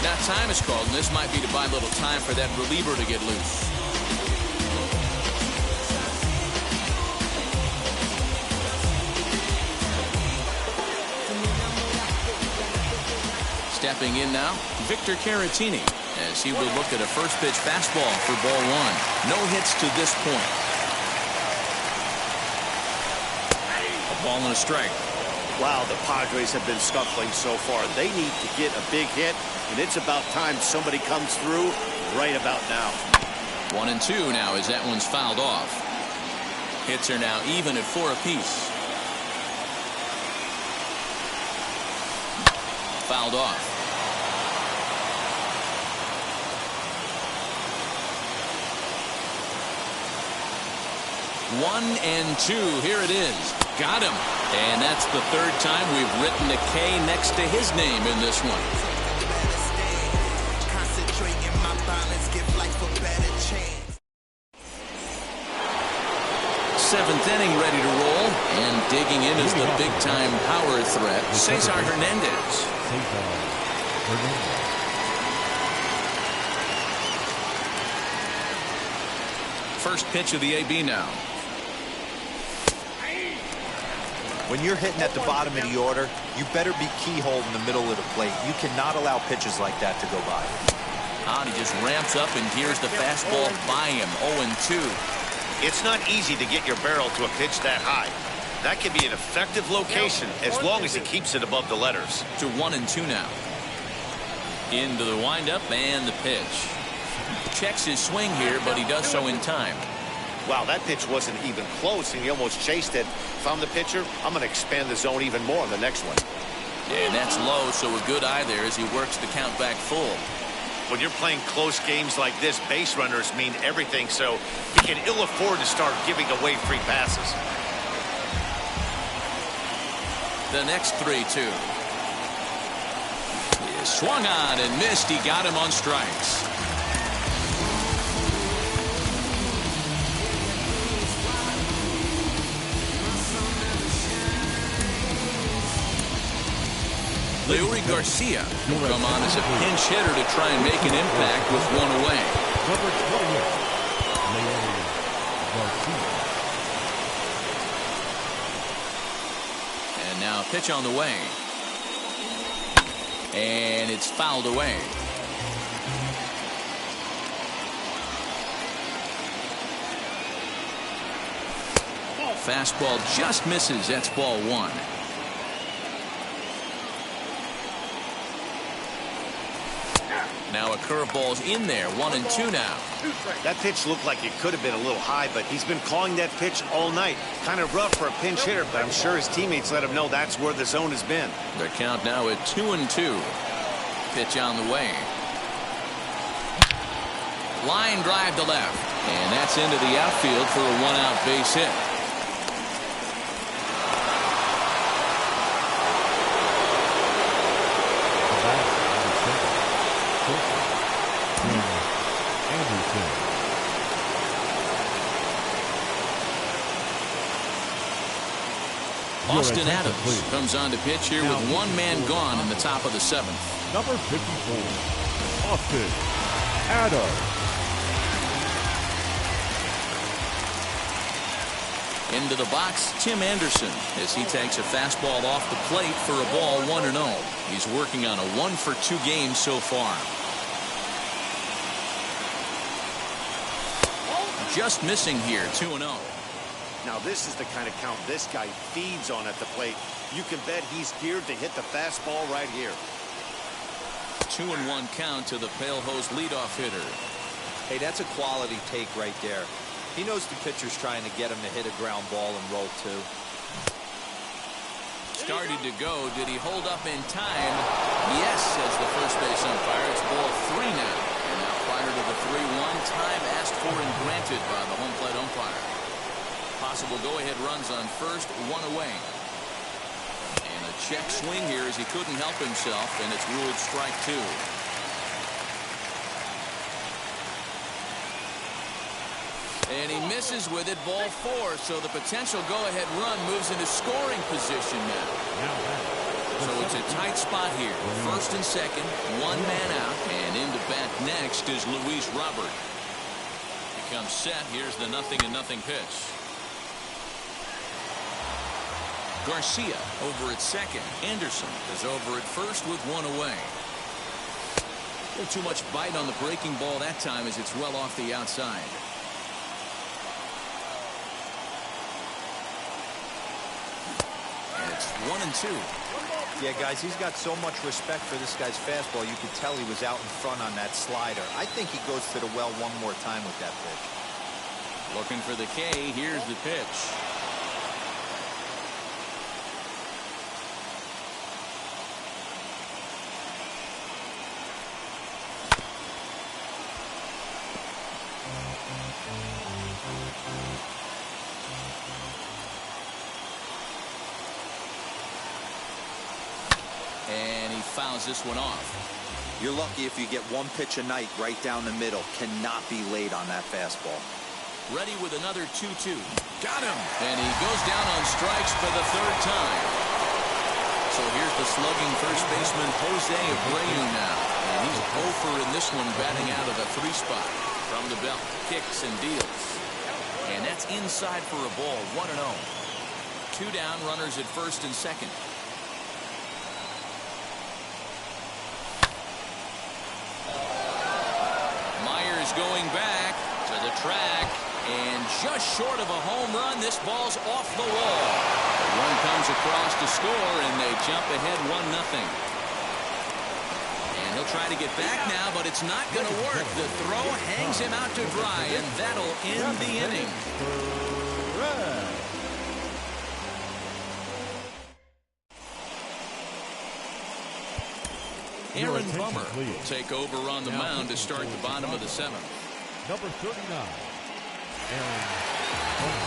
Now time is called, and this might be to buy a little time for that reliever to get loose. Stepping in now, Victor Caratini, as he will look at a first pitch fastball for ball 1. No hits to this point. Ball and a strike. Wow, the Padres have been scuffling so far. They need to get a big hit, and it's about time somebody comes through right about now. 1-2 now as that one's fouled off. Hits are now even at 4 apiece. Fouled off. One and 2. Here it is. Got him. And that's the 3rd time we've written a K next to his name in this one. 7th inning ready to roll. And digging in is the big-time power threat, Cesar Hernandez. First pitch of the AB now. When you're hitting at the bottom of the order, you better be keyhole in the middle of the plate. You cannot allow pitches like that to go by. He just ramps up and here's the fastball by him. 0-2. It's not easy to get your barrel to a pitch that high. That can be an effective location as long as he keeps it above the letters. To 1-2 now. Into the windup and the pitch. Checks his swing here, but he does so in time. Wow, that pitch wasn't even close, and he almost chased it. If I'm the pitcher, I'm going to expand the zone even more on the next one. And that's low, so a good eye there as he works the count back full. When you're playing close games like this, base runners mean everything, so he can ill afford to start giving away free passes. The next 3-2. He swung on and missed. He got him on strikes. Leury Garcia will come on as a pinch hitter to try and make an impact with one away. Number 28, Leury Garcia. And now a pitch on the way. And it's fouled away. Fastball just misses. That's ball one. Now a curveball's in there. 1-2 now. That pitch looked like it could have been a little high, but he's been calling that pitch all night. Kind of rough for a pinch hitter, but I'm sure his teammates let him know that's where the zone has been. The count now at 2-2. Pitch on the way. Line drive to left. And that's into the outfield for a one-out base hit. Austin Adams comes on to pitch here with one man gone in the top of the seventh. Number 54, Austin Adams. Into the box, Tim Anderson, as he takes a fastball off the plate for a ball 1-0. He's working on a 1-for-2 game so far. Just missing here, 2-0. Now this is the kind of count this guy feeds on at the plate. You can bet he's geared to hit the fastball right here. 2-1 count to the Pale Hose leadoff hitter. Hey, that's a quality take right there. He knows the pitcher's trying to get him to hit a ground ball and roll two. Started to go. Did he hold up in time? Yes, says the first base umpire. It's ball 3 now. And now prior to the 3-1, time asked for and granted by the home plate umpire. Possible go-ahead runs on first, 1 away. And a check swing here as he couldn't help himself, and it's ruled strike 2. And he misses with it, ball 4. So the potential go-ahead run moves into scoring position now. So it's a tight spot here. First and second, one man out, and into bat next is Luis Robert. Becomes set. Here's the 0-0 pitch. Garcia over at second. Anderson is over at first with 1 away. A little too much bite on the breaking ball that time as it's well off the outside. And it's 1-2. Yeah, guys, he's got so much respect for this guy's fastball. You could tell he was out in front on that slider. I think he goes to the well one more time with that pitch. Looking for the K. Here's the pitch. And he fouls this one off. You're lucky if you get one pitch a night right down the middle. Cannot be late on that fastball. Ready with another 2-2. Got him. And he goes down on strikes for the 3rd time. So here's the slugging first baseman Jose Abreu now. And he's over in this one, batting out of the 3 spot. From the belt, kicks and deals. And that's inside for a ball, 1-0. 2 down, runners at first and second. Myers going back to the track, and just short of a home run, this ball's off the wall. The run comes across to score, and they jump ahead 1-0. And he'll try to get back now, but it's not going to work. The throw hangs him out to dry, and that'll end the inning. Aaron Bummer will take over on the mound to start the bottom of the 7th. Number 39, Aaron Bummer.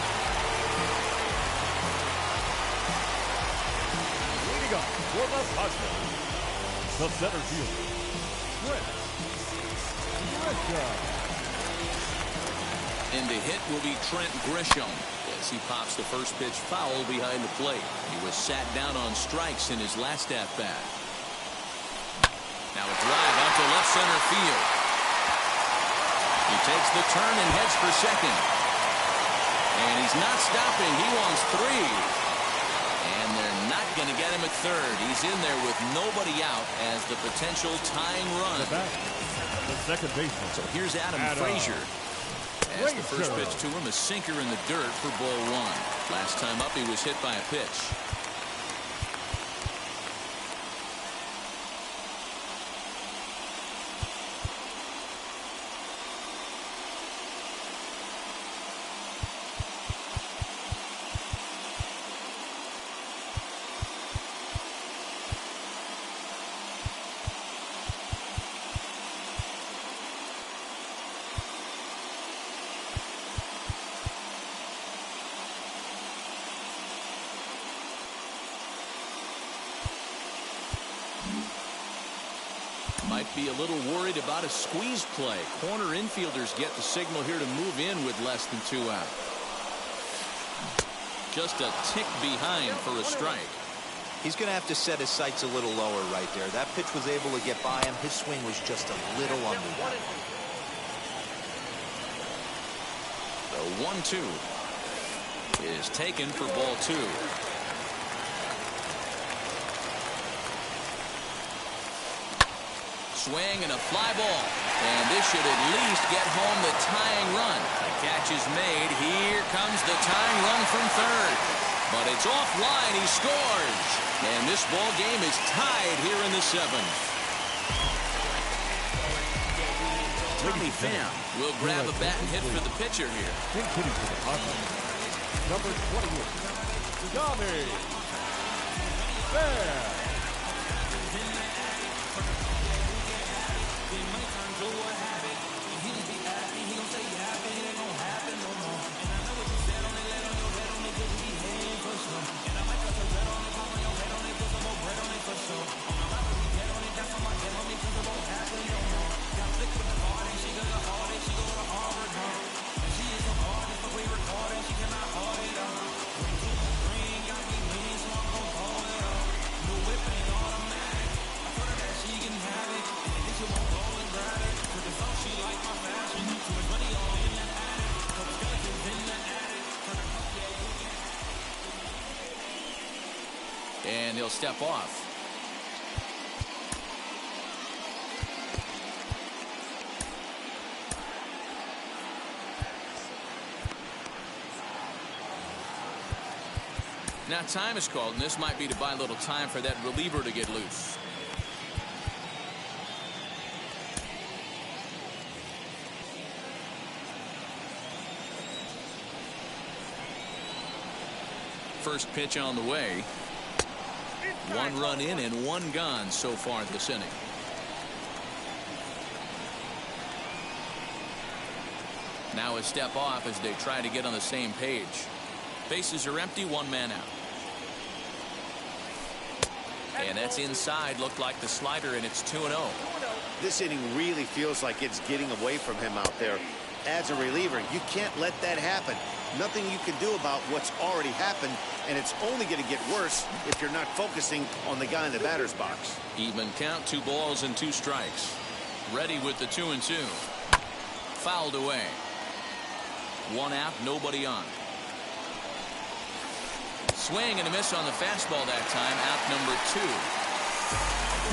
Leading up for the Padres, the center fielder, Trent Grisham. And the hit will be Trent Grisham as he pops the first pitch foul behind the plate. He was sat down on strikes in his last at-bat. Now a drive out to left center field. He takes the turn and heads for second. And he's not stopping. He wants 3. And they're not going to get him at third. He's in there with nobody out as the potential tying run. The second baseman. So here's Adam Frazier. As the first pitch to him, a sinker in the dirt for ball 1. Last time up, he was hit by a pitch. Might be a little worried about a squeeze play. Corner infielders get the signal here to move in with less than 2 out. Just a tick behind for a strike. He's going to have to set his sights a little lower right there. That pitch was able to get by him. His swing was just a little under that. The 1-2 is taken for ball 2. Swing and a fly ball. And this should at least get home the tying run. The catch is made. Here comes the tying run from third. But it's offline. He scores. And this ball game is tied here in the 7th. Tommy Pham will grab a bat and hit for the pitcher here. Hitting for the Padres. Number 28, Tommy Pham. And he'll step off. Now time is called, and this might be to buy a little time for that reliever to get loose. First pitch on the way. 1 run in and 1 gone so far this inning. Now a step off as they try to get on the same page. Bases are empty, 1 man out. And that's inside. Looked like the slider, and it's 2-0. This inning really feels like it's getting away from him out there. As a reliever, you can't let that happen. Nothing you can do about what's already happened, and it's only going to get worse if you're not focusing on the guy in the batter's box. Even count, 2 balls and 2 strikes. Ready with the 2-2. Fouled away. 1 out, nobody on. Swing and a miss on the fastball that time. Out number 2.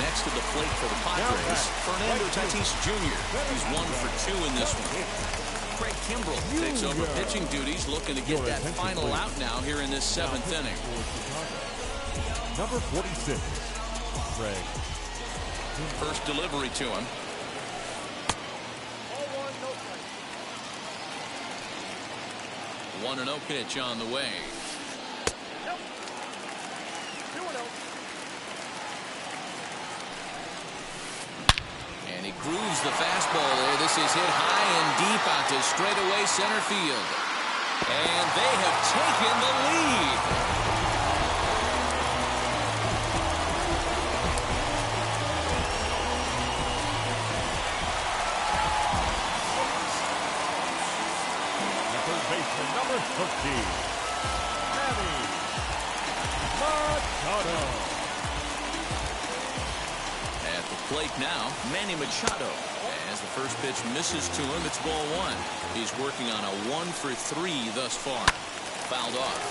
Next to the plate for the Padres, Fernando Tatis Jr. He's 1 for 2 in this one. Craig Kimbrell takes over pitching duties, looking to get that final out now here in this 7th inning. Number 46, Craig. First delivery to him. 1-0 pitch on the way. And he grooves the fastball there. This is hit high and deep out to straightaway center field. And they have taken the lead. The third baseman, number 13, Manny Machado. At the plate now, Manny Machado. As the first pitch misses to him, it's ball one. He's working on a 1-for-3 thus far. Fouled off.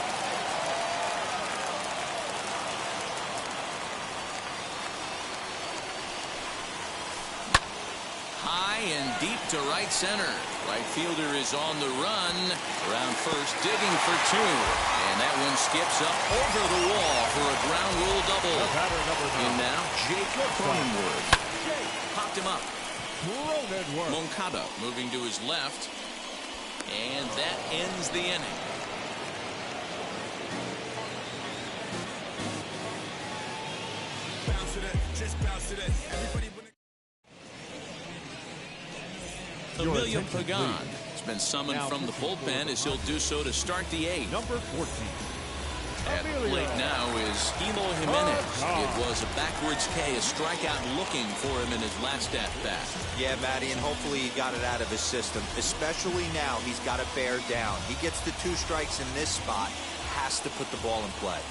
High and deep to right center. Right fielder is on the run. Around first, digging for two. And that one skips up over the wall for a ground rule double. In now, Jake Cronenworth. Popped him up. Moncada moving to his left. And that ends the inning. Bounce to that, just bounce to that. Everybody. Emilio Pagan has been summoned from the bullpen as he'll do so to start the eighth. Number 14. At the plate now is Eloy Jimenez. It was a backwards K, a strikeout looking for him in his last at-bat. Yeah, Matty, and hopefully he got it out of his system. Especially now, he's got to bear down. He gets the 2 strikes in this spot, has to put the ball in play.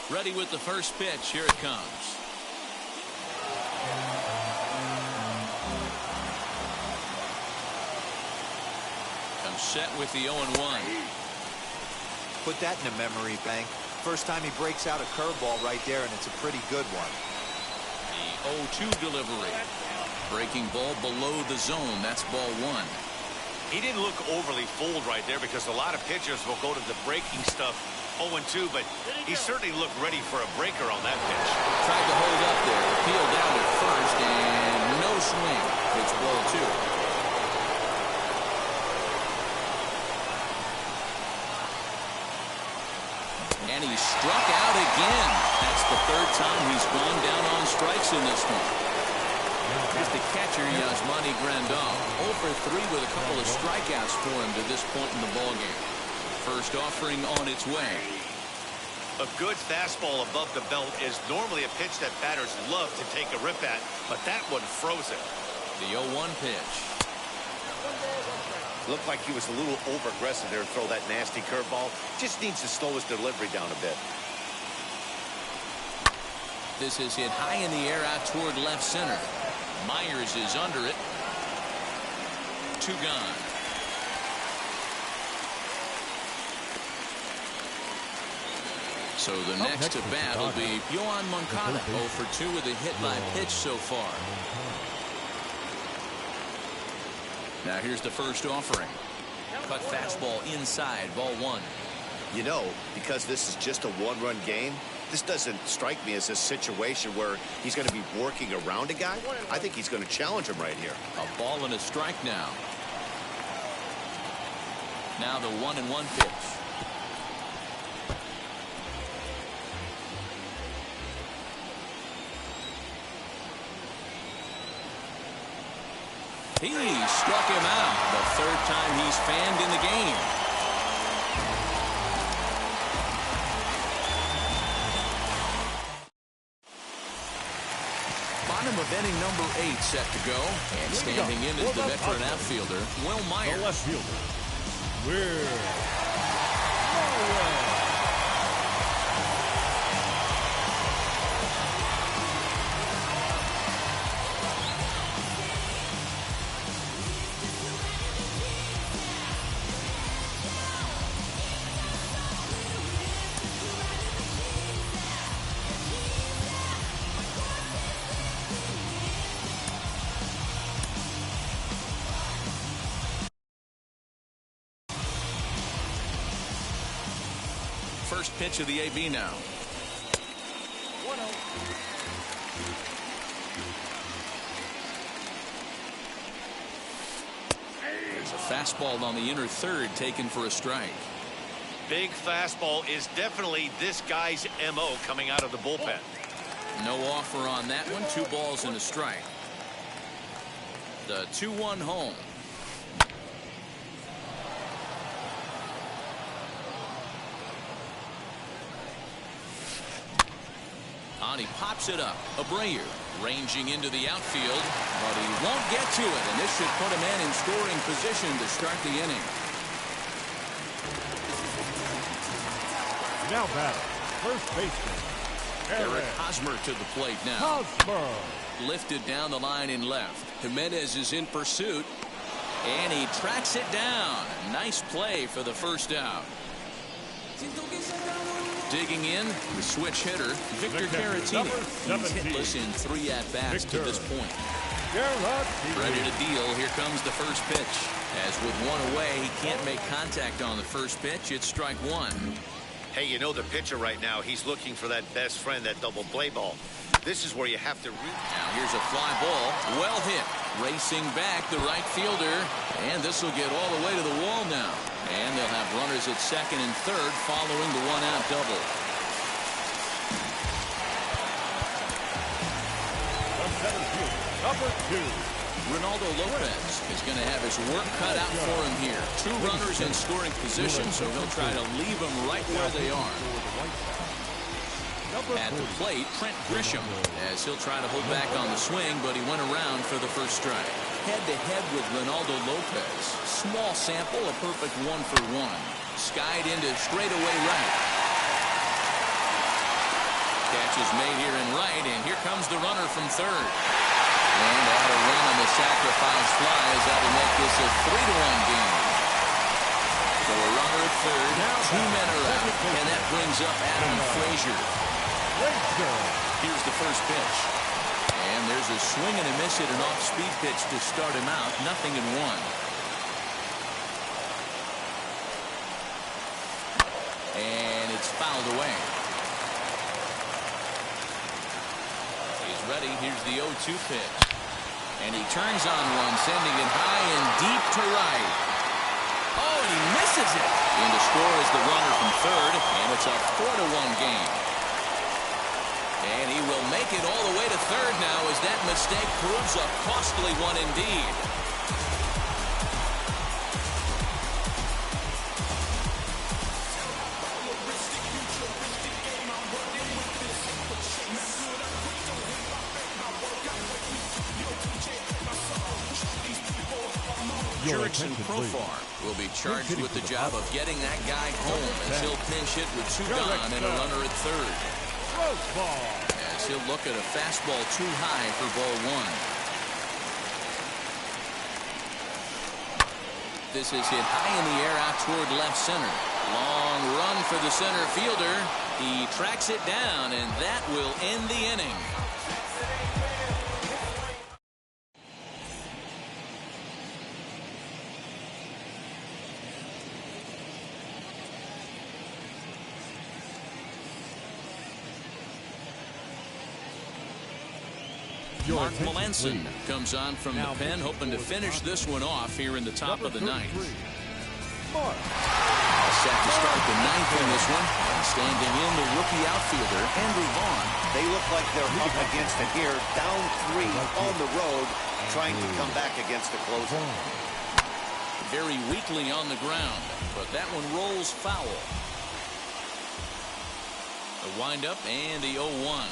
Ready with the first pitch. Here it comes. Set with the 0-1. Put that in a memory bank. First time he breaks out a curveball right there, and it's a pretty good one. The 0-2 delivery. Breaking ball below the zone. That's ball one. He didn't look overly fooled right there because a lot of pitchers will go to the breaking stuff 0-2, but he certainly looked ready for a breaker on that pitch. Tried to hold up there. Peeled down at first, and no swing. It's ball two. And he struck out again. That's the third time he's gone down on strikes in this one. Here's the catcher, Yasmani Grandal. 0-for-3 with a couple of strikeouts for him to this point in the ballgame. First offering on its way. A good fastball above the belt is normally a pitch that batters love to take a rip at, but that one froze it. The 0-1 pitch. Looked like he was a little over-aggressive there to throw that nasty curveball. Just needs to slow his delivery down a bit. This is hit high in the air out toward left center. Myers is under it. 2 gone. So the next at bat will be Yoan Moncada. 0-for-2 with a hit by pitch so far. Now here's the first offering. Cut fastball inside, ball one. You know, because this is just a one-run game, this doesn't strike me as a situation where he's going to be working around a guy. I think he's going to challenge him right here. A ball and a strike now. Now the 1-1 pitch. He struck him out. The third time he's fanned in the game. Bottom of inning number 8 set to go. And standing in is the veteran outfielder, Will Myers. The left fielder, Will Myers. First pitch of the AB now. There's a fastball on the inner third taken for a strike. Big fastball is definitely this guy's MO coming out of the bullpen. No offer on that one. 2 balls and a strike. The 2-1 home. He pops it up. Abreu ranging into the outfield, but he won't get to it, and this should put him in scoring position to start the inning. Now batting, first baseman, Eric Hosmer to the plate now. Hosmer. Lifted down the line in left. Jimenez is in pursuit. And he tracks it down. Nice play for the first out. Digging in, the switch hitter, Victor Caratini. He's hitless in 3 at-bats to this point. Ready to deal. Here comes the first pitch. As with one away, he can't make contact on the first pitch. It's strike one. Hey, you know the pitcher right now, he's looking for that best friend, that double play ball. This is where you have to... Now here's a fly ball. Well hit. Racing back, the right fielder. And this will get all the way to the wall now. And they'll have runners at second and third following the one-out double. Number 2. Ronaldo Lopez is going to have his work cut out for him here. 2 runners in scoring position, so he'll try to leave them right where they are. At the plate, Trent Grisham, as he'll try to hold back on the swing, but he went around for the first strike. Head-to-head with Ronaldo Lopez. Small sample, a perfect 1-for-1. Skied into straightaway right. Catch is made here in right, and here comes the runner from third. And add a run on the sacrifice fly as that'll make this a 3-1 game. So a runner at third, 2 men are out, and that brings up Adam Frazier. Here's the first pitch. And there's a swing and a miss at an off-speed pitch to start him out. 0-1. And it's fouled away. He's ready. Here's the 0-2 pitch. And he turns on one, sending it high and deep to right. Oh, and he misses it. And the score is the runner from third, and it's a 4-1 game. And he will make it all the way to third now as that mistake proves a costly one indeed. Jurickson Profar will be charged with the job of getting that guy home as he'll pinch hit with 2 gone and a runner at third. As he'll look at a fastball too high for ball 1. This is hit high in the air out toward left center. Long run for the center fielder. He tracks it down, and that will end the inning. Mark Melanson comes on from the pen, hoping to finish this one off here in the top of the ninth. All set to start the ninth in this one. And standing in, the rookie outfielder, Andrew Vaughn. They look like they're up against it here, down 3 on the road, trying to come back against the closer. Very weakly on the ground, but that one rolls foul. The windup and the 0-1.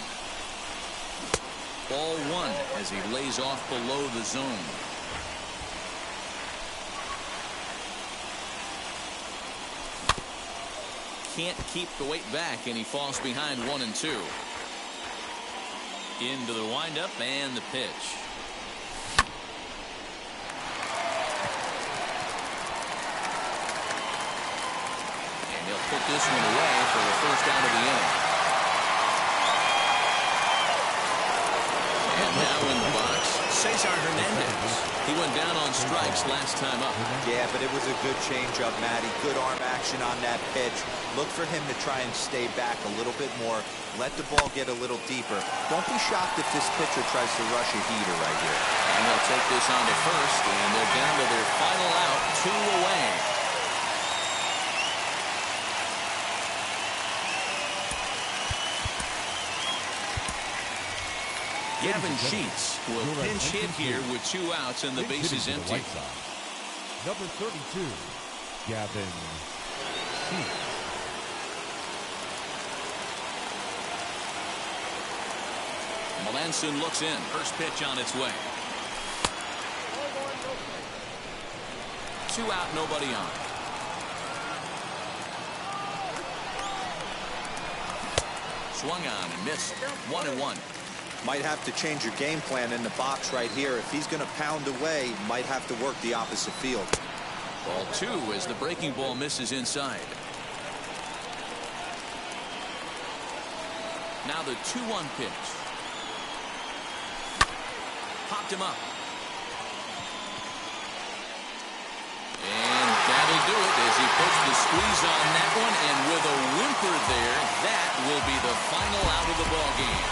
Ball 1 as he lays off below the zone. Can't keep the weight back, and he falls behind 1 and 2. Into the windup and the pitch. And he'll put this one away for the first out of the inning. And now in the box, Cesar Hernandez. He went down on strikes last time up. Yeah, but it was a good changeup, Matty. Good arm action on that pitch. Look for him to try and stay back a little bit more. Let the ball get a little deeper. Don't be shocked if this pitcher tries to rush a heater right here. And they'll take this on to first, and they're down to their final out, 2 away. Gavin Sheets will pinch hit here with 2 outs and the bases empty. Number 32, Gavin Sheets. Melanson looks in. First pitch on its way. 2 out, nobody on. 2 Swung on and missed. 1-1. Might have to change your game plan in the box right here. If he's going to pound away, might have to work the opposite field. Ball 2 as the breaking ball misses inside. Now the 2-1 pitch. Popped him up. And that'll do it as he puts the squeeze on that one. And with a whimper there, that will be the final out of the ball game.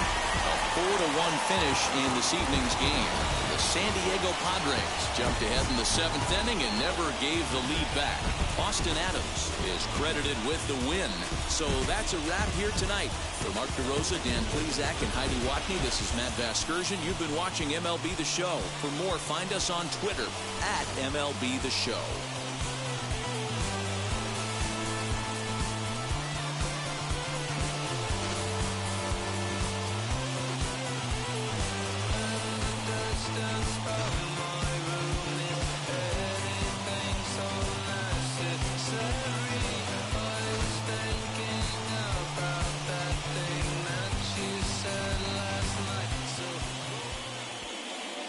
A 4-1 finish in this evening's game. The San Diego Padres jumped ahead in the 7th inning and never gave the lead back. Austin Adams is credited with the win. So that's a wrap here tonight. For Mark DeRosa, Dan Plesac, and Heidi Watney, this is Matt Vasgersian. You've been watching MLB The Show. For more, find us on Twitter at MLB The Show.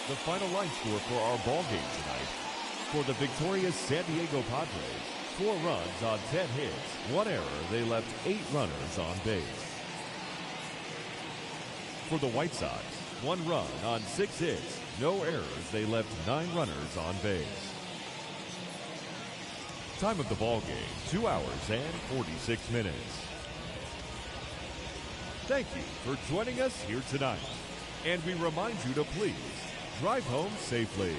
The final line score for our ball game tonight. For the victorious San Diego Padres, 4 runs on 10 hits, 1 error. They left 8 runners on base. For the White Sox, 1 run on 6 hits, no errors. They left 9 runners on base. Time of the ball game, 2 hours and 46 minutes. Thank you for joining us here tonight. And we remind you to please drive home safely.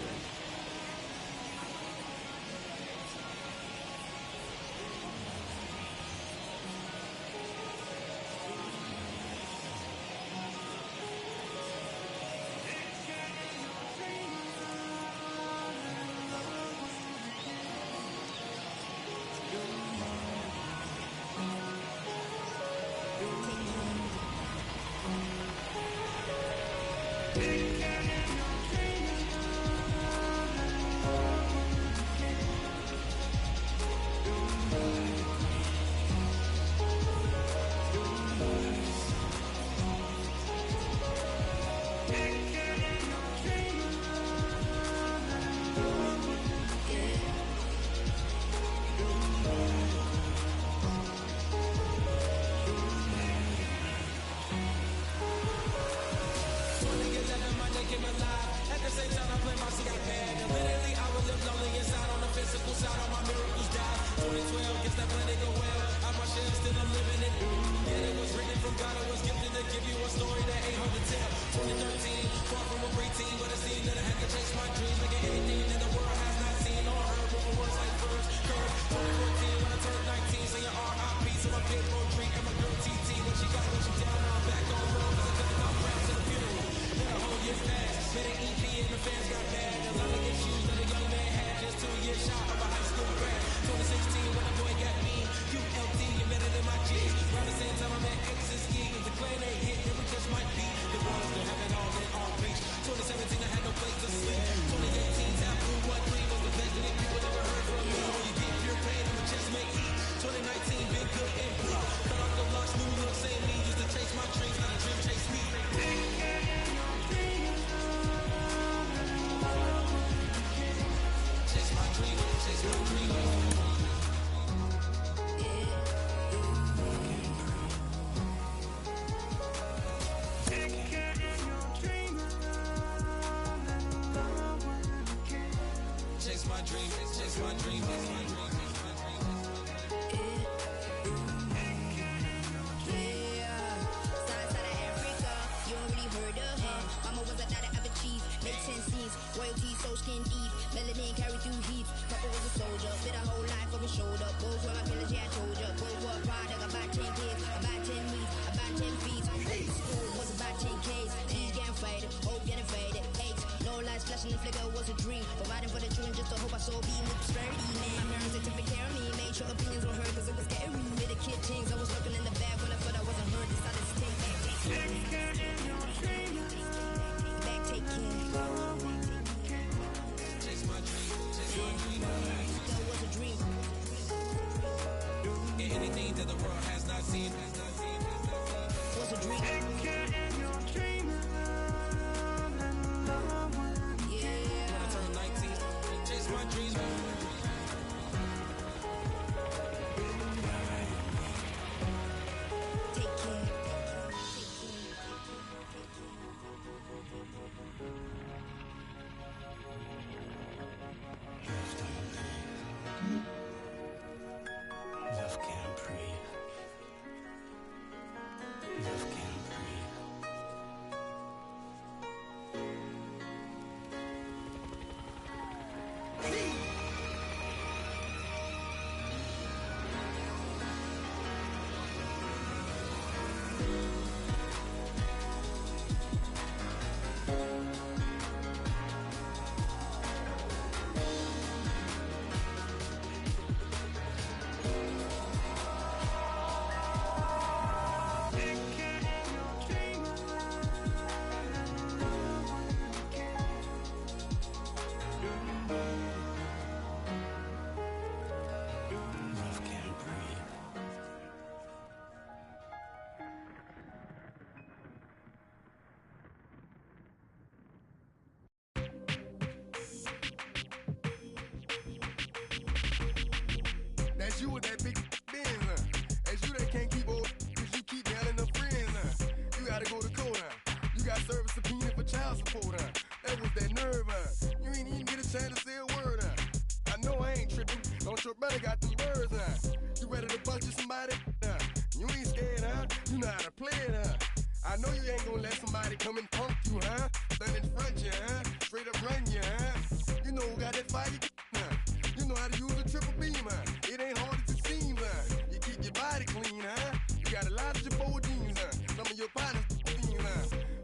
It's you with that big Benz, It's you that can't keep old, cause you keep yelling her friends, You gotta go to court, You got service subpoena for child support, That was that nerve, You ain't even get a chance to say a word, I know I ain't tripping, don't your brother got them birds, You ready to bust you somebody, You ain't scared, You know how to play it, I know you ain't gonna let somebody come and punk you, Stand in front you, Straight up run you, You know who got that fire, You know how to use a triple beam, It ain't hard as it seems, You keep your body clean, You got a lot of your bold jeans, Some of your partners,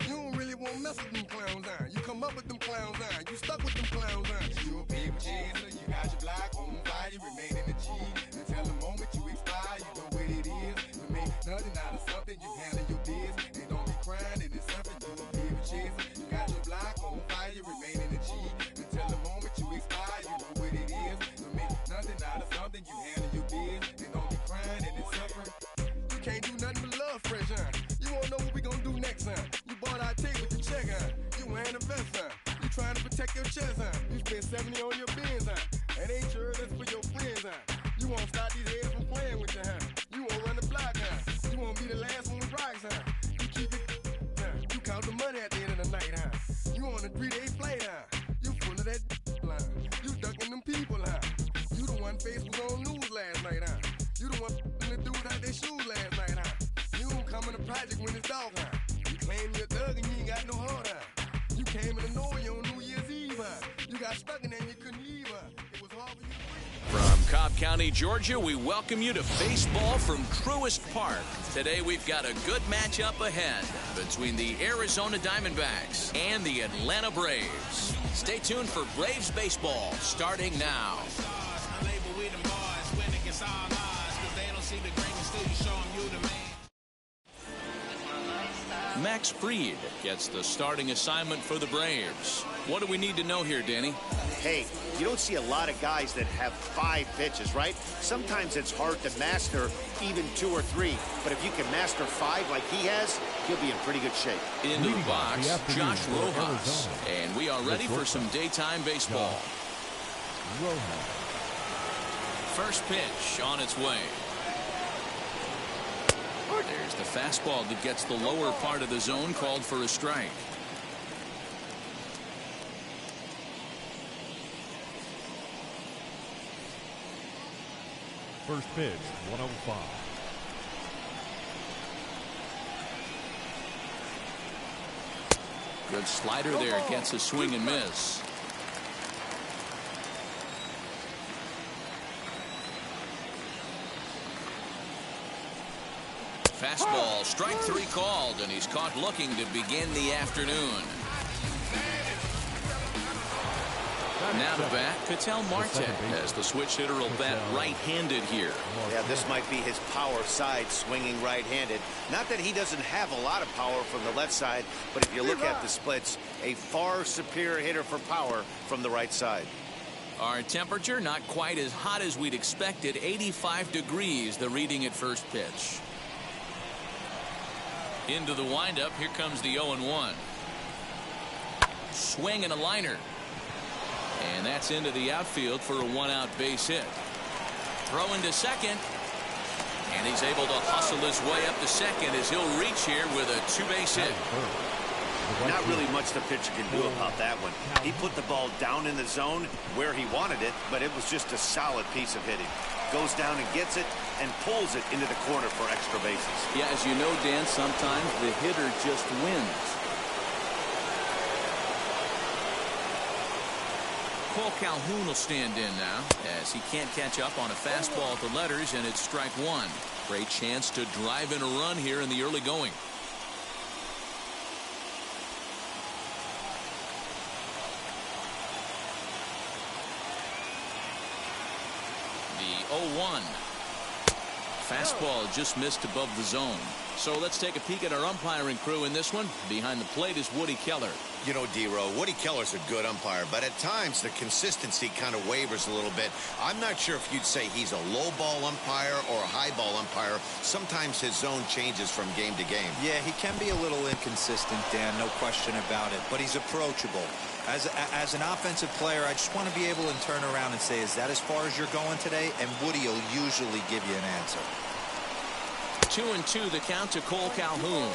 You don't really want to mess with them clowns, You come up with them clowns, You stuck with them clowns, You a big chaser, you got your block on fire, you remain in the G. Until the moment you expire, you know what it is. You make nothing out of something, you handle your biz. And don't be crying, it is something, you a big chaser. You got your block on fire, you remain in the G. Until the moment you expire, you know what it is. You make nothing out of something, you handle your biz. And don't be crying, it is suffering. You can't do nothing but love fresh, You won't know what we gonna do next, You bought our tape with the check, You wearing a vest, You trying to protect your chest, You spent 70 on your bins, That ain't sure that's for your friends, You won't stop these heads from playing with you, You won't run the block, You won't be the last one with rocks, You keep it, You count the money at the end of the night, You on a 3-day flight, You full of that line. You ducking them people, You the one face was on news last night, You the one the dude out their shoes last night, You don't come in the project when it's dark, You claim you're a thug and you ain't got no heart, You came in the Norway on New Year's Eve, You got stuck in there and you couldn't leave, It was hard for you to breathe. From Cobb County, Georgia, we welcome you to baseball from Truist Park. Today we've got a good matchup ahead between the Arizona Diamondbacks and the Atlanta Braves. Stay tuned for Braves baseball starting now. Max Fried gets the starting assignment for the Braves. What do we need to know here, Danny? Hey, you don't see a lot of guys that have 5 pitches, right? Sometimes it's hard to master even 2 or 3. But if you can master 5 like he has, he'll be in pretty good shape. Into the box, Josh Rojas. And we are ready for some daytime baseball. First pitch on its way. There's the fastball that gets the lower part of the zone, called for a strike. First pitch, 105. Good slider there, gets a swing and miss. Fastball, strike 3 called, and he's caught looking to begin the afternoon. Now to bat, Ketel Marte, as the switch hitter will bat right-handed here. Yeah, this might be his power side, swinging right-handed. Not that he doesn't have a lot of power from the left side, but if you look at the splits, a far superior hitter for power from the right side. Our temperature not quite as hot as we'd expected, 85 degrees, the reading at first pitch. Into the windup, here comes the 0-1. Swing and a liner. And that's into the outfield for a 1-out base hit. Throw into second. And he's able to hustle his way up to second as he'll reach here with a 2-base hit. Not really much the pitcher can do about that one. He put the ball down in the zone where he wanted it, but it was just a solid piece of hitting. Goes down and gets it and pulls it into the corner for extra bases. Yeah, as you know, Dan, sometimes the hitter just wins. Cole Calhoun will stand in now as he can't catch up on a fastball at the letters, and it's strike 1. Great chance to drive in a run here in the early going. The 0-1. Fastball just missed above the zone. So let's take a peek at our umpiring crew in this one. Behind the plate is Woody Keller. You know, D-Row, Woody Keller's a good umpire, but at times the consistency kind of wavers a little bit. I'm not sure if you'd say he's a low ball umpire or a high ball umpire. Sometimes his zone changes from game to game. Yeah, he can be a little inconsistent, Dan, no question about it, but he's approachable. As an offensive player, I just want to be able to turn around and say, is that as far as you're going today? And Woody will usually give you an answer. 2-2 the count to Cole Calhoun.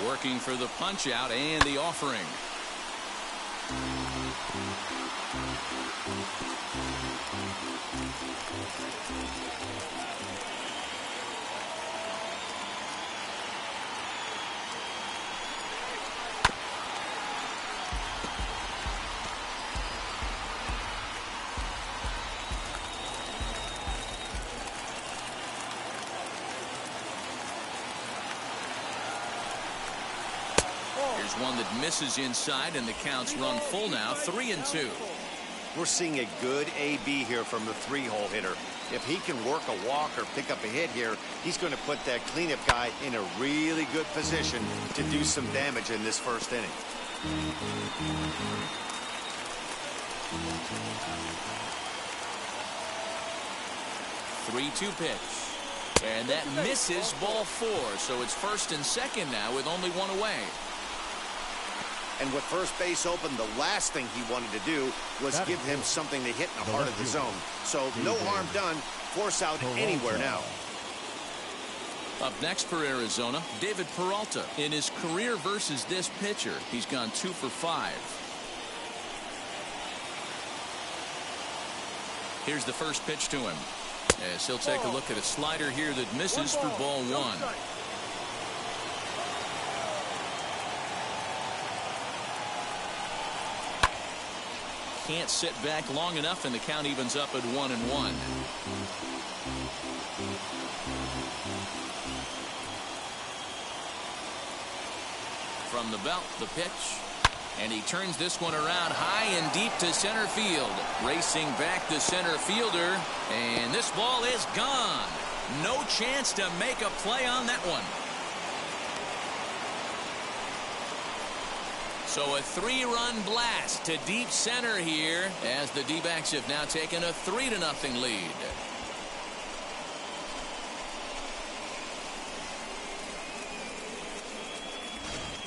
Working for the punch out and the offering. Here's one that misses inside, and the count's run full now, 3-2. We're seeing a good AB here from the three-hole hitter. If he can work a walk or pick up a hit here, he's going to put that cleanup guy in a really good position to do some damage in this first inning. 3-2 pitch. And that misses, ball 4. So it's first and second now with only one away. And with first base open, the last thing he wanted to do was give him something to hit in the heart of the zone. So no harm done. Force out anywhere now. Up next for Arizona, David Peralta. In his career versus this pitcher, he's gone 2 for 5. Here's the first pitch to him. As he'll take a look at a slider here that misses for ball 1. Can't sit back long enough, and the count evens up at 1-1. From the belt, the pitch. And he turns this one around high and deep to center field. Racing back the center fielder. And this ball is gone. No chance to make a play on that one. So a 3-run blast to deep center here as the D-backs have now taken a 3-0 lead.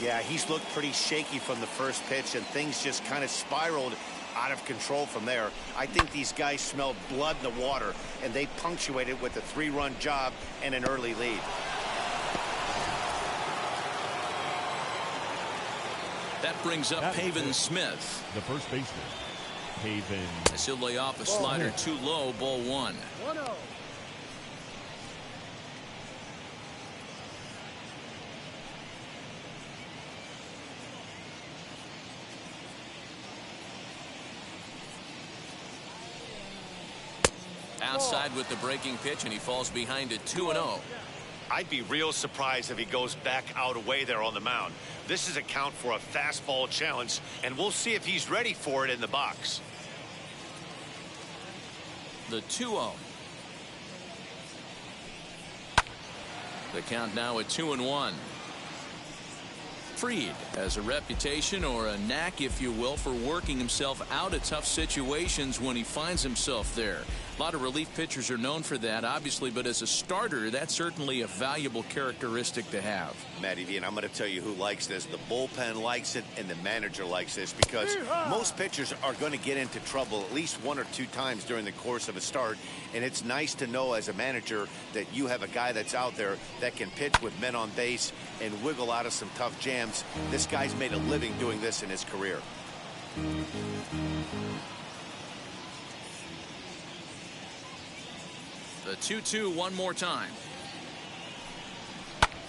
Yeah, he's looked pretty shaky from the first pitch, and things just kind of spiraled out of control from there. I think these guys smelled blood in the water, and they punctuated with a 3-run job and an early lead. That brings up Pavin Smith. The first baseman, Pavin. As he'll lay off a slider too low, ball 1. 1-0. Outside with the breaking pitch, and he falls behind at 2-0. I'd be real surprised if he goes back out away there on the mound. This is a count for a fastball challenge, and we'll see if he's ready for it in the box. The 2-0. The count now at 2-1. Fried has a reputation, or a knack if you will, for working himself out of tough situations when he finds himself there. A lot of relief pitchers are known for that, obviously, but as a starter, that's certainly a valuable characteristic to have. Matty V, and I'm going to tell you who likes this. The bullpen likes it, and the manager likes this, because most pitchers are going to get into trouble at least 1 or 2 times during the course of a start, and it's nice to know as a manager that you have a guy that's out there that can pitch with men on base and wiggle out of some tough jams. This guy's made a living doing this in his career. The 2-2 one more time.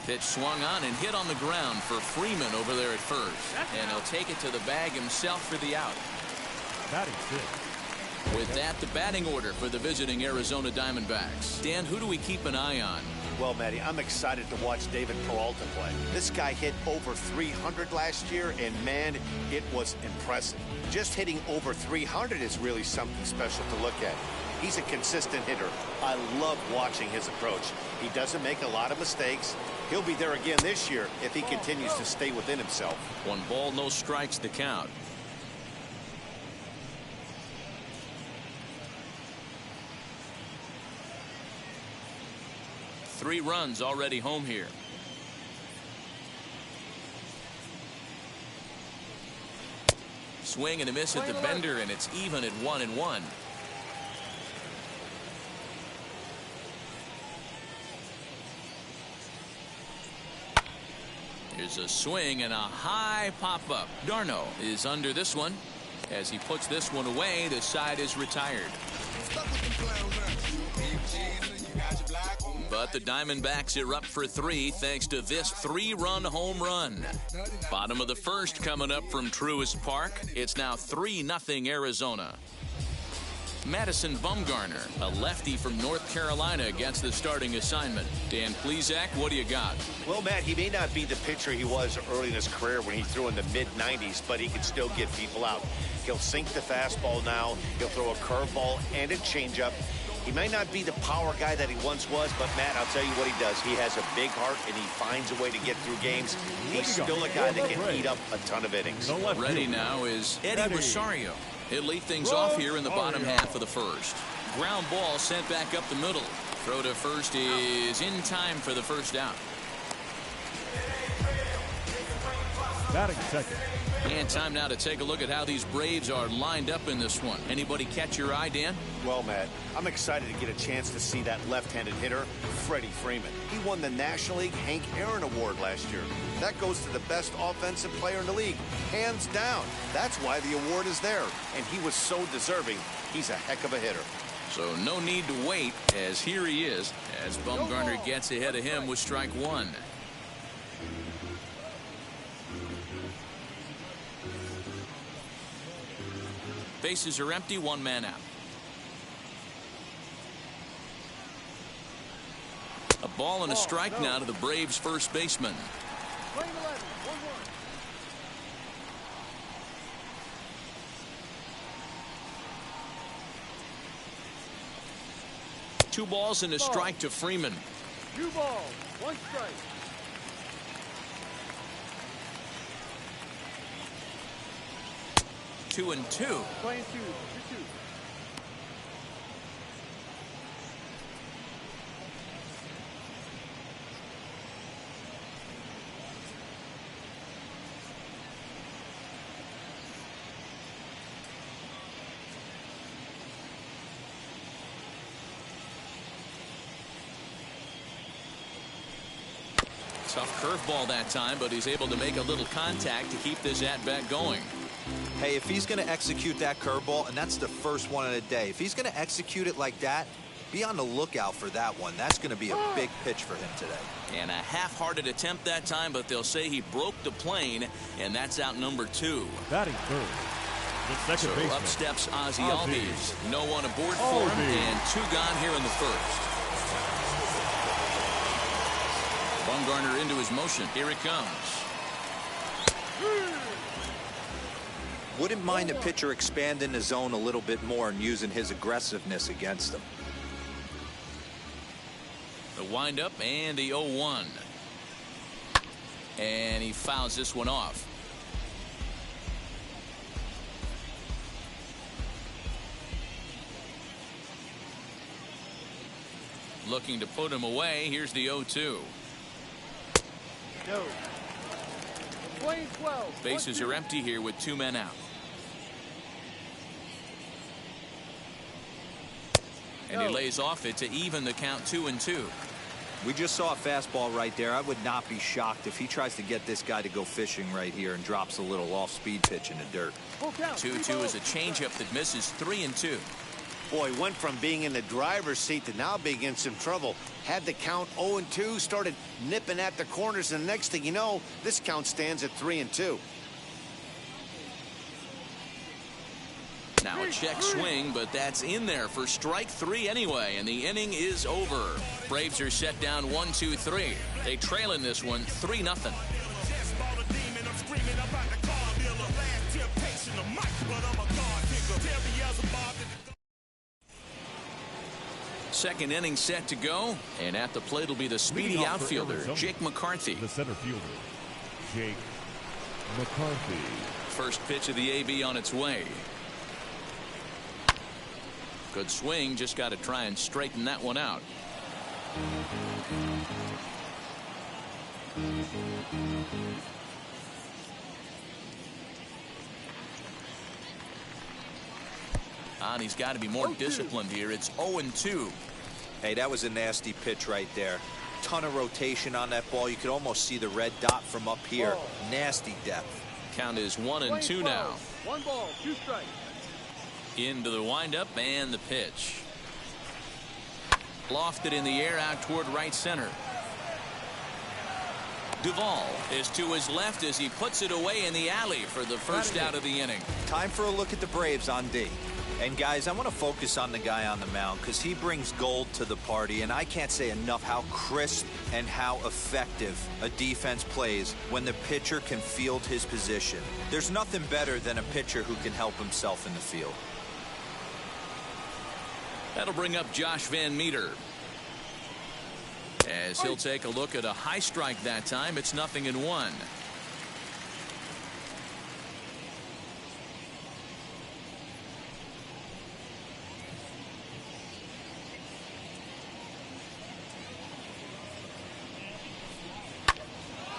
Pitch swung on and hit on the ground for Freeman over there at first. And he'll take it to the bag himself for the out. Batting 6, With that, the batting order for the visiting Arizona Diamondbacks. Dan, who do we keep an eye on? Well, Matty, I'm excited to watch David Peralta play. This guy hit over 300 last year, and man, it was impressive. Just hitting over 300 is really something special to look at. He's a consistent hitter. I love watching his approach. He doesn't make a lot of mistakes. He'll be there again this year if he continues to stay within himself. 1 ball, no strikes to count. Three runs already home here. Swing and a miss at the bender, and it's even at 1-1. Here's a swing and a high pop-up. Darno is under this one. As he puts this one away, the side is retired. But the Diamondbacks are up for 3 thanks to this 3-run home run. Bottom of the first coming up from Truist Park. It's now 3-0 Arizona. Madison Bumgarner, a lefty from North Carolina, gets the starting assignment. Dan Plesac, what do you got? Well, Matt, he may not be the pitcher he was early in his career when he threw in the mid-90s, but he can still get people out. He'll sink the fastball now. He'll throw a curveball and a changeup. He may not be the power guy that he once was, but, Matt, I'll tell you what he does. He has a big heart, and he finds a way to get through games. He's still a guy that can eat up a ton of innings. Ready now is Eddie Rosario. He'll lead things off here in the bottom half of the first. Ground ball sent back up the middle. Throw to first is in time for the first out. Batting second. And time now to take a look at how these Braves are lined up in this one. Anybody catch your eye, Dan? Well, Matt, I'm excited to get a chance to see that left-handed hitter, Freddie Freeman. He won the National League Hank Aaron Award last year. That goes to the best offensive player in the league, hands down. That's why the award is there, and he was so deserving. He's a heck of a hitter. So no need to wait, as here he is, as Bumgarner gets ahead of him with strike 1. Bases are empty, 1 man out. A ball and a strike now to the Braves first baseman. 2 balls and a strike to Freeman. 2 balls, 1 strike. 2-2. Playing 2. Tough curveball that time, but he's able to make a little contact to keep this at-bat going. Hey, if he's going to execute that curveball, and that's the first one of the day, if he's going to execute it like that, be on the lookout for that one. That's going to be a big pitch for him today. And a half-hearted attempt that time, but they'll say he broke the plane, and that's out number 2. Batting third. The second baseman. Up steps Ozzie Albies. No one aboard for him, and 2 gone here in the first. Bumgarner into his motion. Here it comes. Wouldn't mind the pitcher expanding the zone a little bit more and using his aggressiveness against him. The windup and the 0-1. And he fouls this one off. Looking to put him away. Here's the 0-2. No. Playing 12. Bases are empty here with 2 men out. And he lays off it to even the count 2-2. We just saw a fastball right there. I would not be shocked if he tries to get this guy to go fishing right here and drops a little off-speed pitch in the dirt. 2-2 is a changeup that misses. 3-2. Boy, went from being in the driver's seat to now being in some trouble. Had the count 0-2, started nipping at the corners, and the next thing you know, this count stands at 3-2. Now a check swing, but that's in there for strike 3 anyway, and the inning is over. Braves are set down 1-2-3. They trail in this one 3-0. Second inning set to go, and at the plate will be the speedy outfielder, Jake McCarthy. The center fielder, Jake McCarthy. First pitch of the AB on its way. Good swing, just got to try and straighten that one out. And he's got to be more disciplined here. It's 0-2. Hey, that was a nasty pitch right there. Ton of rotation on that ball. You could almost see the red dot from up here. Nasty depth. Count is 1-2 now. 1 ball, 2 strikes. Into the windup and the pitch. Lofted in the air out toward right center. Duvall is to his left as he puts it away in the alley for the first out of the inning. Time for a look at the Braves on D. And guys, I want to focus on the guy on the mound because he brings gold to the party, and I can't say enough how crisp and how effective a defense plays when the pitcher can field his position. There's nothing better than a pitcher who can help himself in the field. That'll bring up Josh Van Meter. As he'll take a look at a high strike that time. It's 0-1.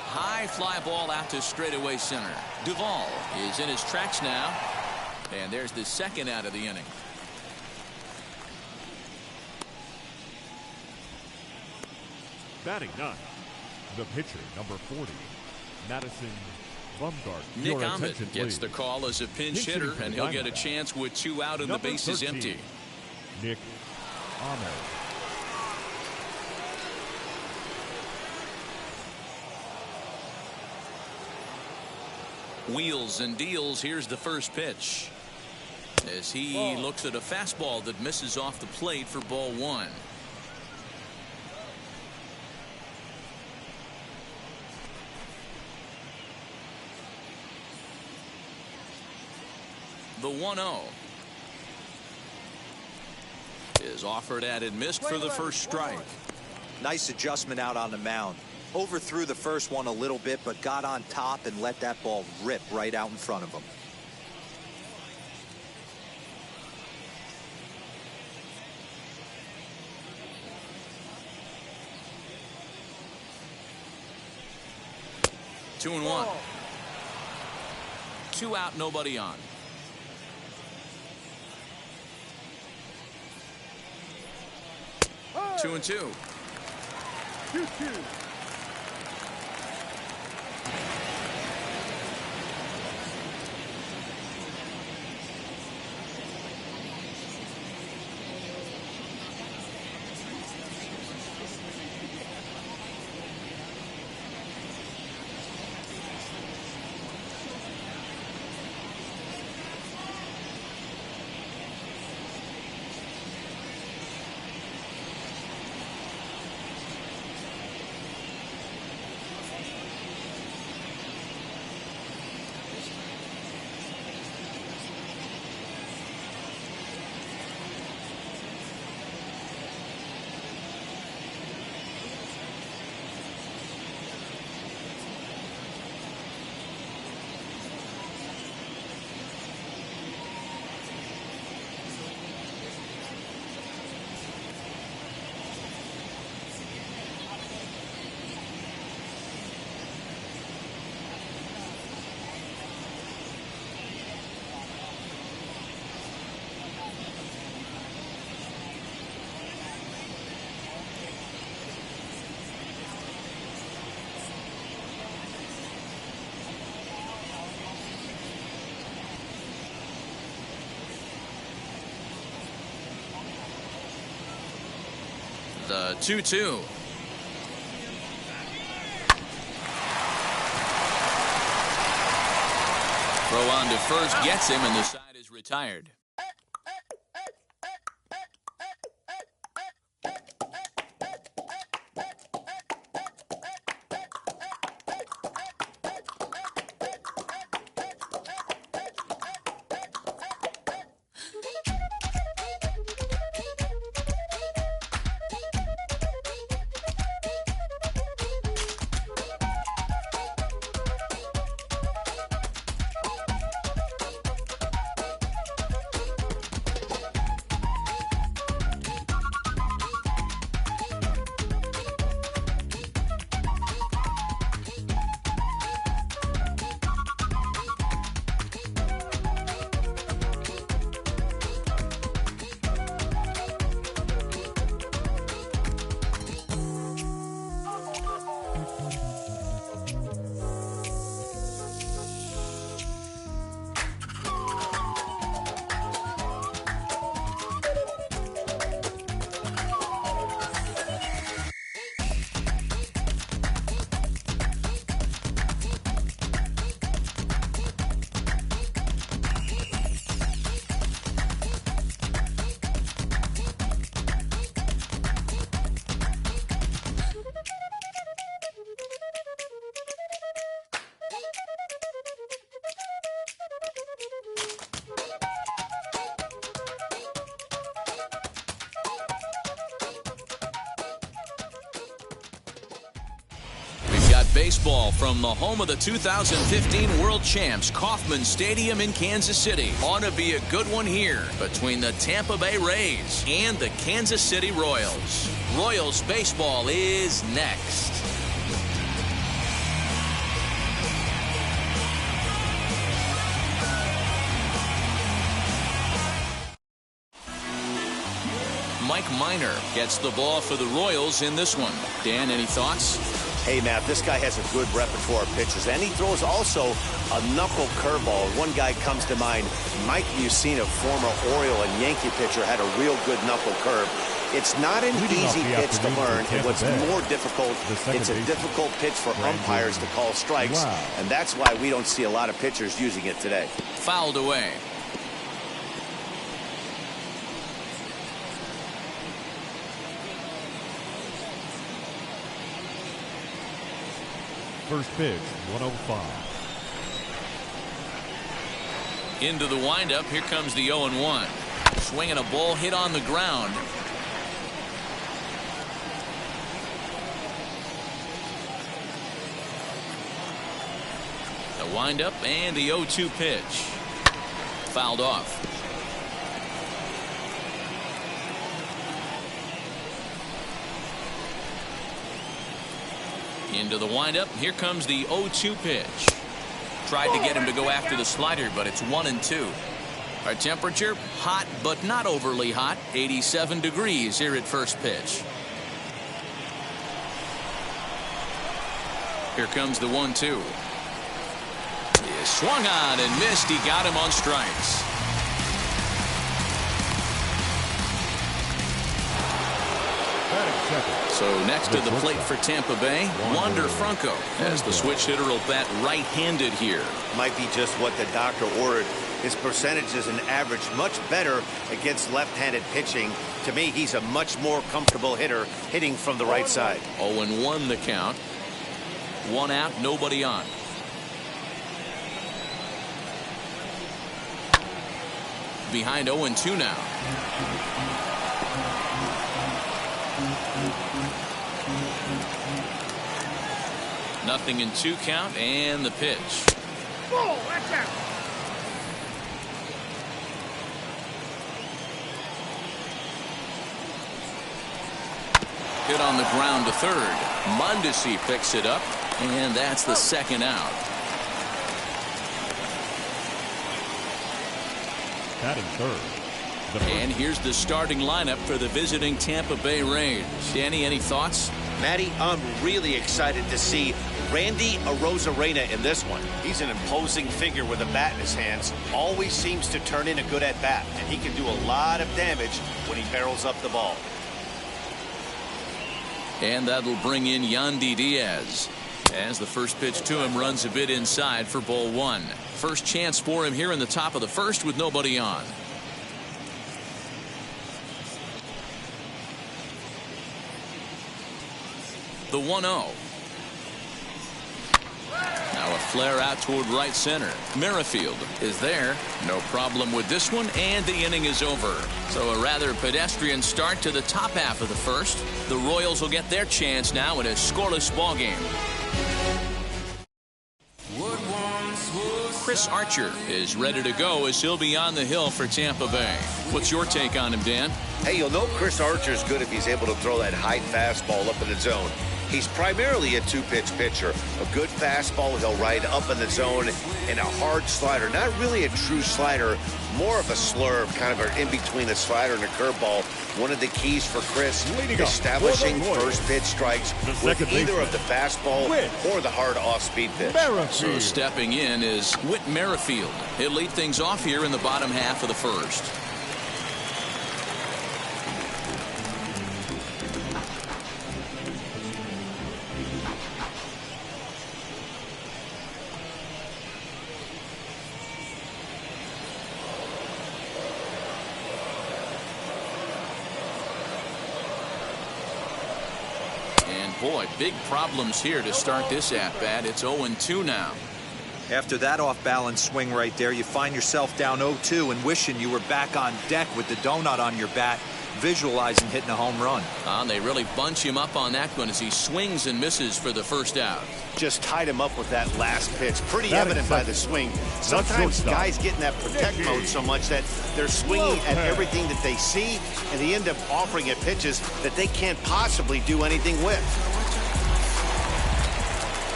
High fly ball out to straightaway center. Duvall is in his tracks now. And there's the second out of the inning. Batting 9, the pitcher, number 40, Madison Bumgarner. Nick Ahmed gets the call as a pinch hitter, and he'll get a chance with 2 out and the bases empty. Nick Ahmed. Wheels and deals. Here's the first pitch as he looks at a fastball that misses off the plate for ball 1. The 1-0 is offered at and missed for the first strike. Nice adjustment out on the mound. Overthrew the first one a little bit, but got on top and let that ball rip right out in front of him. Two and 1. 2 out, nobody on. Hey. 2 and 2. 2-2. The 2-2. Throw on to first gets him, and the side is retired. Baseball from the home of the 2015 World Champs, Kauffman Stadium in Kansas City. Ought to be a good one here between the Tampa Bay Rays and the Kansas City Royals. Royals baseball is next. Mike Minor gets the ball for the Royals in this one. Dan, any thoughts? Hey, Matt, this guy has a good repertoire of pitches, and he throws also a knuckle curveball. One guy comes to mind, Mike Mussina, former Oriole and Yankee pitcher, had a real good knuckle curve. It's not an easy pitch to learn, and what's more difficult, it's a difficult pitch for umpires to call strikes, and that's why we don't see a lot of pitchers using it today. Fouled away. First pitch, 105. Into the windup. Here comes the 0-1. Swinging a ball hit on the ground. The windup and the 0-2 pitch. Fouled off. Into the windup. Here comes the 0-2 pitch. Tried to get him to go after the slider, but it's 1-2. Our temperature, hot but not overly hot. 87 degrees here at first pitch. Here comes the 1-2. He swung on and missed. He got him on strikes. So next to the plate for Tampa Bay, Wander Franco, as the switch hitter will bat right-handed here. Might be just what the doctor ordered. His percentages and average much better against left-handed pitching. To me, he's a much more comfortable hitter hitting from the right side. 0-1 the count. One out, nobody on. Behind 0-2 now. Nothing in 2 count, and the pitch. Oh, that's out. Hit on the ground to third. Mondesi picks it up, and that's the second out. Batting third. And here's the starting lineup for the visiting Tampa Bay Rays. Danny, any thoughts? Matty, I'm really excited to see Randy Arozarena in this one. He's an imposing figure with a bat in his hands. Always seems to turn in a good at-bat, and he can do a lot of damage when he barrels up the ball. And that'll bring in Yandy Diaz, as the first pitch to him runs a bit inside for ball 1. First chance for him here in the top of the first with nobody on. The 1-0. Now a flare out toward right center. Merrifield is there. No problem with this one, and the inning is over. So a rather pedestrian start to the top half of the first. The Royals will get their chance now in a scoreless ball game. Chris Archer is ready to go as he'll be on the hill for Tampa Bay. What's your take on him, Dan? Hey, you'll know Chris Archer's good if he's able to throw that high fastball up in the zone. He's primarily a two-pitch pitcher. A good fastball he'll ride up in the zone, and a hard slider. Not really a true slider, more of a slurve, kind of an in-between a slider and a curveball. One of the keys for Chris, establishing first pitch strikes with either of the fastball or the hard off-speed pitch. So stepping in is Whit Merrifield. He'll lead things off here in the bottom half of the first. Boy, big problems here to start this at-bat. It's 0-2 now. After that off-balance swing right there, you find yourself down 0-2 and wishing you were back on deck with the donut on your bat. visualizing hitting a home run. They really bunch him up on that one as he swings and misses for the first out. Just tied him up with that last pitch. Pretty evident by the swing. Sometimes guys get in that protect mode so much that they're swinging at everything that they see, and they end up offering at pitches that they can't possibly do anything with.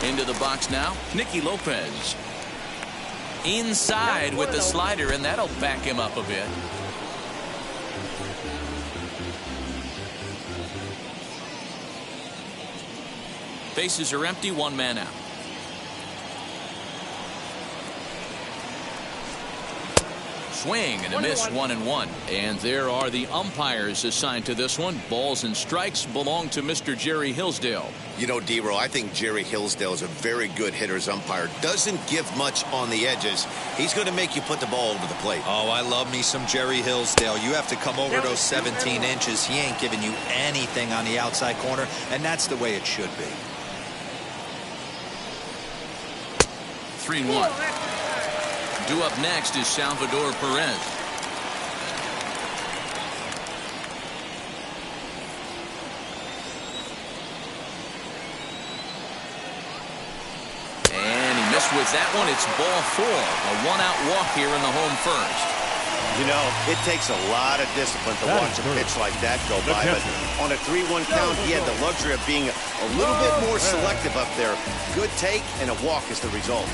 Into the box now, Nicky Lopez. Inside with the slider, and that'll back him up a bit. Bases are empty, one man out. Swing and a miss, 1-1. And there are the umpires assigned to this one. Balls and strikes belong to Mr. Jerry Hillsdale. You know, D-Row, I think Jerry Hillsdale is a very good hitter's umpire. Doesn't give much on the edges. He's going to make you put the ball over the plate. Oh, I love me some Jerry Hillsdale. You have to come over those 17 inches. He ain't giving you anything on the outside corner, and that's the way it should be. 3-1. Due up next is Salvador Perez. And he missed with that one. It's ball 4. A one-out walk here in the home first. You know, it takes a lot of discipline to watch a pitch like that go by. But on a 3-1 count, he had the luxury of being a little bit more selective up there. Good take, and a walk is the result.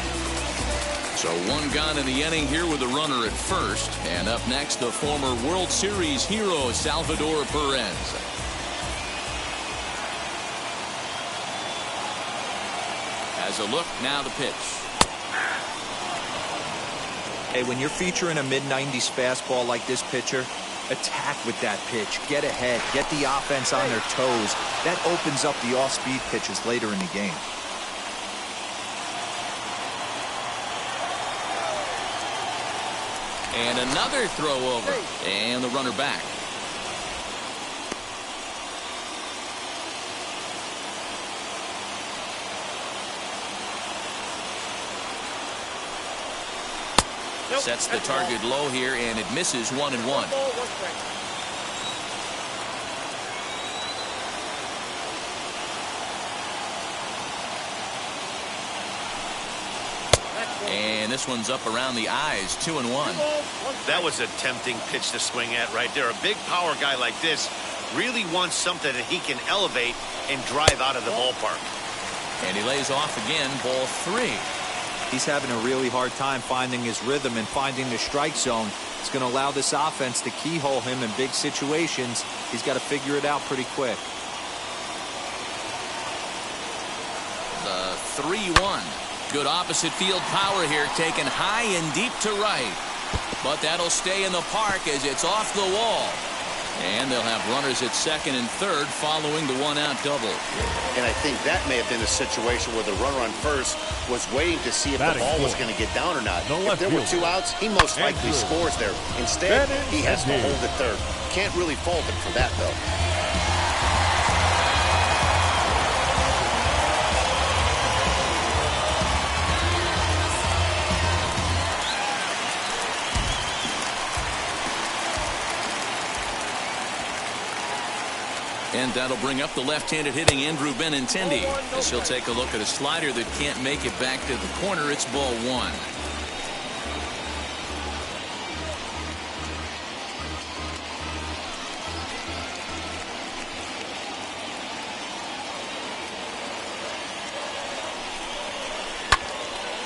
So one gone in the inning here with a runner at first. And up next, the former World Series hero, Salvador Perez. As a look, now the pitch. Hey, when you're featuring a mid-90s fastball like this pitcher, attack with that pitch. Get ahead. Get the offense on their toes. That opens up the off-speed pitches later in the game. And another throw over. And the runner back. Sets the target low here, and it misses 1-1. And this one's up around the eyes, 2-1. That was a tempting pitch to swing at right there. A big power guy like this really wants something that he can elevate and drive out of the ballpark. And he lays off again, ball 3. He's having a really hard time finding his rhythm and finding the strike zone. It's going to allow this offense to keyhole him in big situations. He's got to figure it out pretty quick. The 3-1. Good opposite field power here, taken high and deep to right. But that'll stay in the park as it's off the wall. And they'll have runners at second and third following the one-out double. And I think that may have been a situation where the runner on first was waiting to see if the ball was going to get down or not. If there were 2 outs, he most likely scores there. Instead, he has to hold at third. Can't really fault him for that, though. And that'll bring up the left-handed hitting Andrew Benintendi as he'll take a look at a slider that can't make it back to the corner. It's ball 1.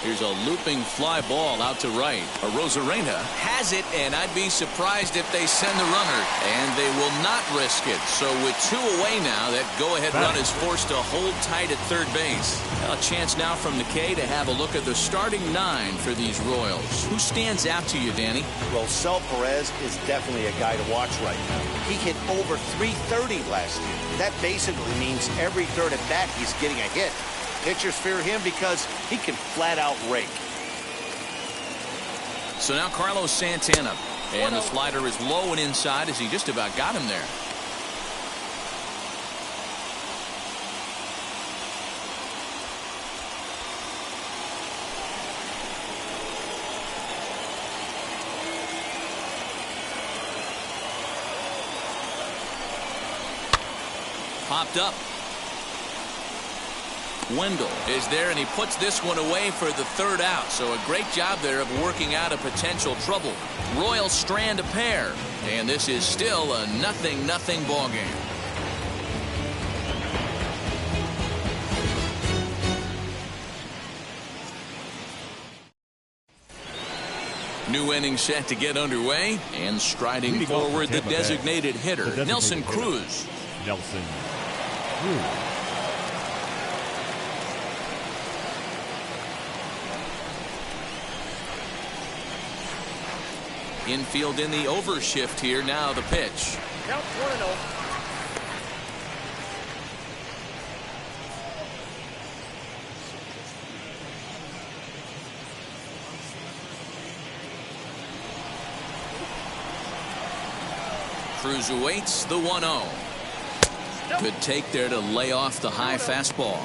Here's a looping fly ball out to right. Arozarena has it, and I'd be surprised if they send the runner. And they will not risk it. So with 2 away now, that go-ahead run is forced to hold tight at third base. A chance now from McKay to have a look at the starting 9 for these Royals. Who stands out to you, Danny? Well, Sal Perez is definitely a guy to watch right now. He hit over .330 last year. That basically means every third at bat he's getting a hit. Pitchers fear him because he can flat out rake. So now Carlos Santana. And the slider is low and inside as he just about got him there. Popped up. Wendell is there, and he puts this one away for the third out. So a great job there of working out a potential trouble. Royals strand a pair, and this is still a 0-0 ball game. New inning set to get underway, and striding forward the designated hitter, Nelson Cruz. Nelson Cruz. Infield in the overshift here. Now the pitch. Count 1-0. Cruz awaits the 1-0. Good take there to lay off the high fastball.